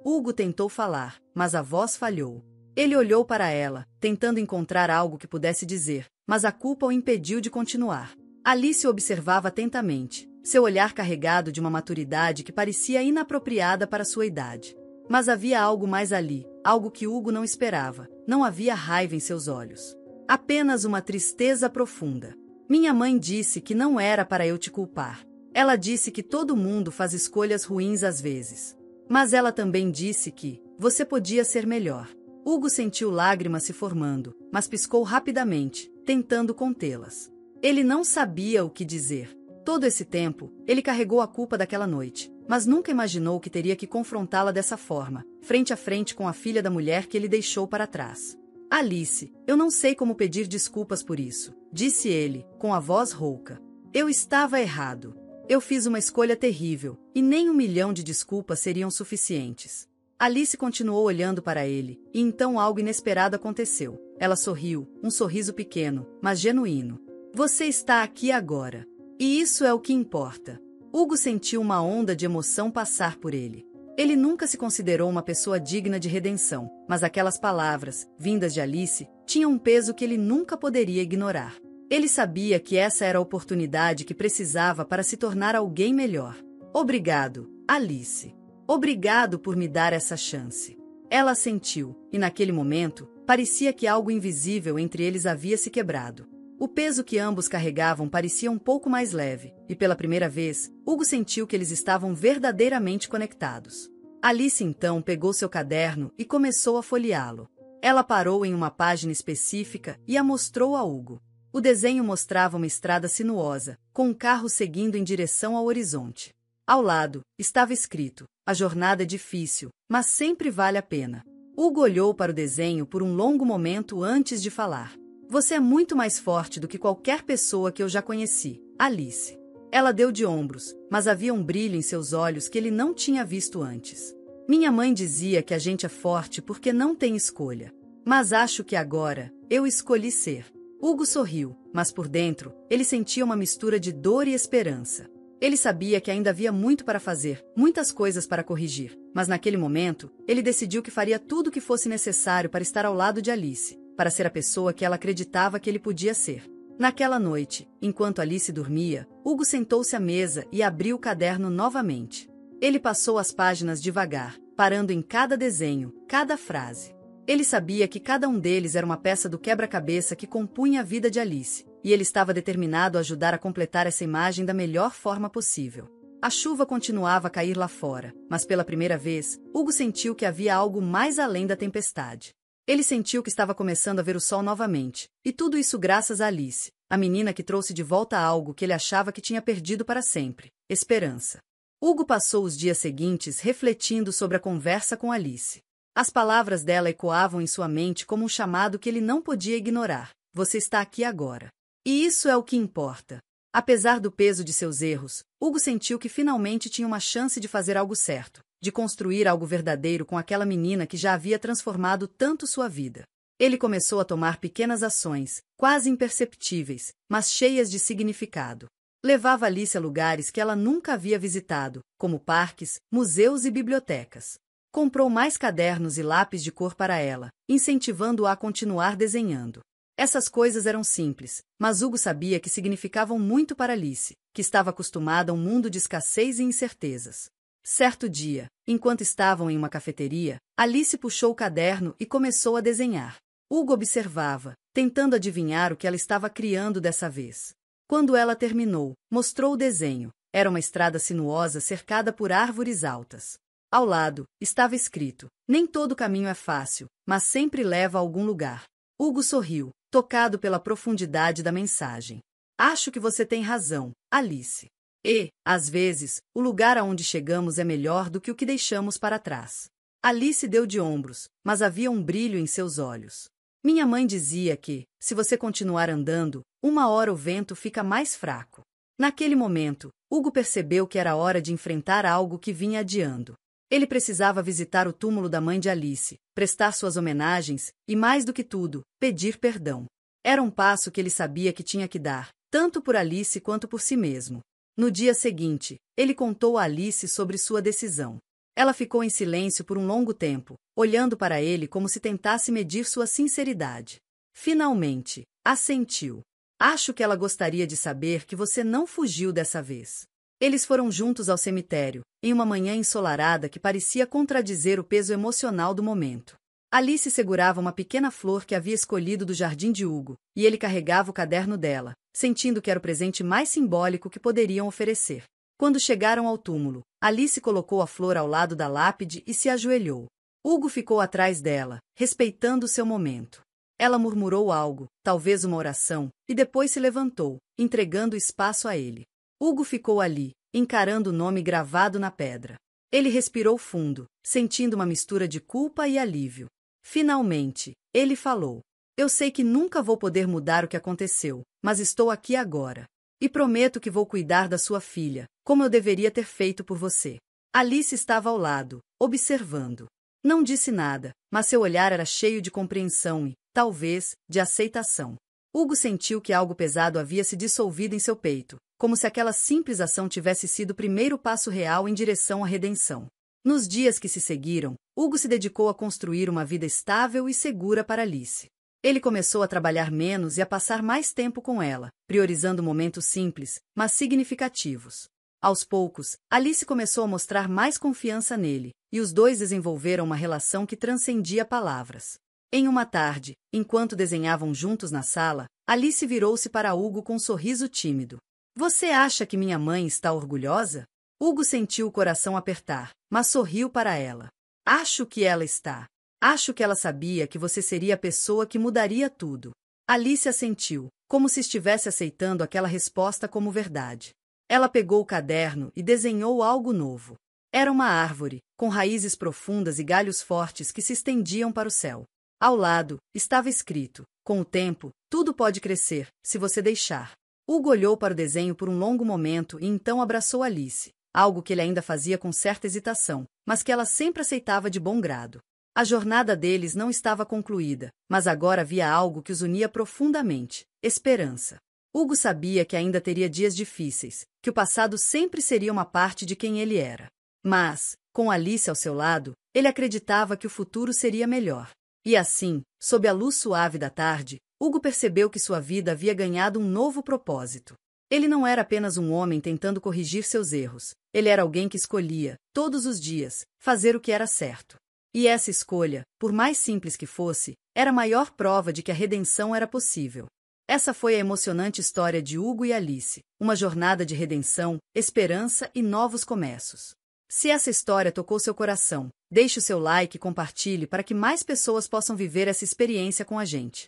Hugo tentou falar, mas a voz falhou. Ele olhou para ela, tentando encontrar algo que pudesse dizer, mas a culpa o impediu de continuar. Alice o observava atentamente, seu olhar carregado de uma maturidade que parecia inapropriada para sua idade. Mas havia algo mais ali, algo que Hugo não esperava. Não havia raiva em seus olhos. Apenas uma tristeza profunda. Minha mãe disse que não era para eu te culpar. Ela disse que todo mundo faz escolhas ruins às vezes. Mas ela também disse que você podia ser melhor. Hugo sentiu lágrimas se formando, mas piscou rapidamente, tentando contê-las. Ele não sabia o que dizer. Todo esse tempo, ele carregou a culpa daquela noite, mas nunca imaginou que teria que confrontá-la dessa forma, frente a frente com a filha da mulher que ele deixou para trás. Alice, eu não sei como pedir desculpas por isso, disse ele, com a voz rouca. Eu estava errado. Eu fiz uma escolha terrível, e nem 1 milhão de desculpas seriam suficientes. Alice continuou olhando para ele, e então algo inesperado aconteceu. Ela sorriu, um sorriso pequeno, mas genuíno. Você está aqui agora. E isso é o que importa. Hugo sentiu uma onda de emoção passar por ele. Ele nunca se considerou uma pessoa digna de redenção, mas aquelas palavras, vindas de Alice, tinham um peso que ele nunca poderia ignorar. Ele sabia que essa era a oportunidade que precisava para se tornar alguém melhor. Obrigado, Alice. Obrigado por me dar essa chance. Ela sentiu, e naquele momento, parecia que algo invisível entre eles havia se quebrado. O peso que ambos carregavam parecia um pouco mais leve, e pela primeira vez, Hugo sentiu que eles estavam verdadeiramente conectados. Alice então pegou seu caderno e começou a folheá-lo. Ela parou em uma página específica e a mostrou a Hugo. O desenho mostrava uma estrada sinuosa, com um carro seguindo em direção ao horizonte. Ao lado, estava escrito: a jornada é difícil, mas sempre vale a pena. Hugo olhou para o desenho por um longo momento antes de falar. Você é muito mais forte do que qualquer pessoa que eu já conheci, Alice. Ela deu de ombros, mas havia um brilho em seus olhos que ele não tinha visto antes. Minha mãe dizia que a gente é forte porque não tem escolha. Mas acho que agora, eu escolhi ser. Hugo sorriu, mas por dentro, ele sentia uma mistura de dor e esperança. Ele sabia que ainda havia muito para fazer, muitas coisas para corrigir, mas naquele momento, ele decidiu que faria tudo o que fosse necessário para estar ao lado de Alice, para ser a pessoa que ela acreditava que ele podia ser. Naquela noite, enquanto Alice dormia, Hugo sentou-se à mesa e abriu o caderno novamente. Ele passou as páginas devagar, parando em cada desenho, cada frase. Ele sabia que cada um deles era uma peça do quebra-cabeça que compunha a vida de Alice, e ele estava determinado a ajudar a completar essa imagem da melhor forma possível. A chuva continuava a cair lá fora, mas pela primeira vez, Hugo sentiu que havia algo mais além da tempestade. Ele sentiu que estava começando a ver o sol novamente, e tudo isso graças a Alice, a menina que trouxe de volta algo que ele achava que tinha perdido para sempre: esperança. Hugo passou os dias seguintes refletindo sobre a conversa com Alice. As palavras dela ecoavam em sua mente como um chamado que ele não podia ignorar: você está aqui agora. E isso é o que importa. Apesar do peso de seus erros, Hugo sentiu que finalmente tinha uma chance de fazer algo certo, de construir algo verdadeiro com aquela menina que já havia transformado tanto sua vida. Ele começou a tomar pequenas ações, quase imperceptíveis, mas cheias de significado. Levava Alice a lugares que ela nunca havia visitado, como parques, museus e bibliotecas. Comprou mais cadernos e lápis de cor para ela, incentivando-a a continuar desenhando. Essas coisas eram simples, mas Hugo sabia que significavam muito para Alice, que estava acostumada a um mundo de escassez e incertezas. Certo dia, enquanto estavam em uma cafeteria, Alice puxou o caderno e começou a desenhar. Hugo observava, tentando adivinhar o que ela estava criando dessa vez. Quando ela terminou, mostrou o desenho. Era uma estrada sinuosa cercada por árvores altas. Ao lado, estava escrito: nem todo caminho é fácil, mas sempre leva a algum lugar. Hugo sorriu, tocado pela profundidade da mensagem. Acho que você tem razão, Alice. E, às vezes, o lugar aonde chegamos é melhor do que o que deixamos para trás. Alice deu de ombros, mas havia um brilho em seus olhos. Minha mãe dizia que, se você continuar andando, uma hora o vento fica mais fraco. Naquele momento, Hugo percebeu que era hora de enfrentar algo que vinha adiando. Ele precisava visitar o túmulo da mãe de Alice, prestar suas homenagens e, mais do que tudo, pedir perdão. Era um passo que ele sabia que tinha que dar, tanto por Alice quanto por si mesmo. No dia seguinte, ele contou a Alice sobre sua decisão. Ela ficou em silêncio por um longo tempo, olhando para ele como se tentasse medir sua sinceridade. Finalmente, assentiu. Acho que ela gostaria de saber que você não fugiu dessa vez. Eles foram juntos ao cemitério, em uma manhã ensolarada que parecia contradizer o peso emocional do momento. Alice segurava uma pequena flor que havia escolhido do jardim de Hugo, e ele carregava o caderno dela, sentindo que era o presente mais simbólico que poderiam oferecer. Quando chegaram ao túmulo, Alice colocou a flor ao lado da lápide e se ajoelhou. Hugo ficou atrás dela, respeitando seu momento. Ela murmurou algo, talvez uma oração, e depois se levantou, entregando espaço a ele. Hugo ficou ali, encarando o nome gravado na pedra. Ele respirou fundo, sentindo uma mistura de culpa e alívio. Finalmente, ele falou: Eu sei que nunca vou poder mudar o que aconteceu, mas estou aqui agora. E prometo que vou cuidar da sua filha, como eu deveria ter feito por você. Alice estava ao lado, observando. Não disse nada, mas seu olhar era cheio de compreensão e, talvez, de aceitação. Hugo sentiu que algo pesado havia se dissolvido em seu peito, como se aquela simples ação tivesse sido o primeiro passo real em direção à redenção. Nos dias que se seguiram, Hugo se dedicou a construir uma vida estável e segura para Alice. Ele começou a trabalhar menos e a passar mais tempo com ela, priorizando momentos simples, mas significativos. Aos poucos, Alice começou a mostrar mais confiança nele, e os dois desenvolveram uma relação que transcendia palavras. Em uma tarde, enquanto desenhavam juntos na sala, Alice virou-se para Hugo com um sorriso tímido. Você acha que minha mãe está orgulhosa? Hugo sentiu o coração apertar, mas sorriu para ela. Acho que ela está. Acho que ela sabia que você seria a pessoa que mudaria tudo. Alice assentiu, como se estivesse aceitando aquela resposta como verdade. Ela pegou o caderno e desenhou algo novo. Era uma árvore, com raízes profundas e galhos fortes que se estendiam para o céu. Ao lado, estava escrito: com o tempo, tudo pode crescer, se você deixar. Hugo olhou para o desenho por um longo momento e então abraçou Alice, algo que ele ainda fazia com certa hesitação, mas que ela sempre aceitava de bom grado. A jornada deles não estava concluída, mas agora havia algo que os unia profundamente: esperança. Hugo sabia que ainda teria dias difíceis, que o passado sempre seria uma parte de quem ele era. Mas, com Alice ao seu lado, ele acreditava que o futuro seria melhor. E assim, sob a luz suave da tarde, Hugo percebeu que sua vida havia ganhado um novo propósito. Ele não era apenas um homem tentando corrigir seus erros, ele era alguém que escolhia, todos os dias, fazer o que era certo. E essa escolha, por mais simples que fosse, era a maior prova de que a redenção era possível. Essa foi a emocionante história de Hugo e Alice, uma jornada de redenção, esperança e novos começos. Se essa história tocou seu coração, deixe o seu like e compartilhe para que mais pessoas possam viver essa experiência com a gente.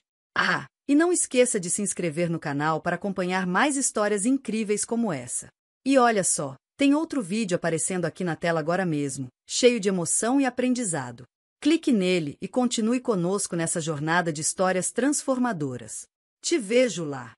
E não esqueça de se inscrever no canal para acompanhar mais histórias incríveis como essa. E olha só, tem outro vídeo aparecendo aqui na tela agora mesmo, cheio de emoção e aprendizado. Clique nele e continue conosco nessa jornada de histórias transformadoras. Te vejo lá!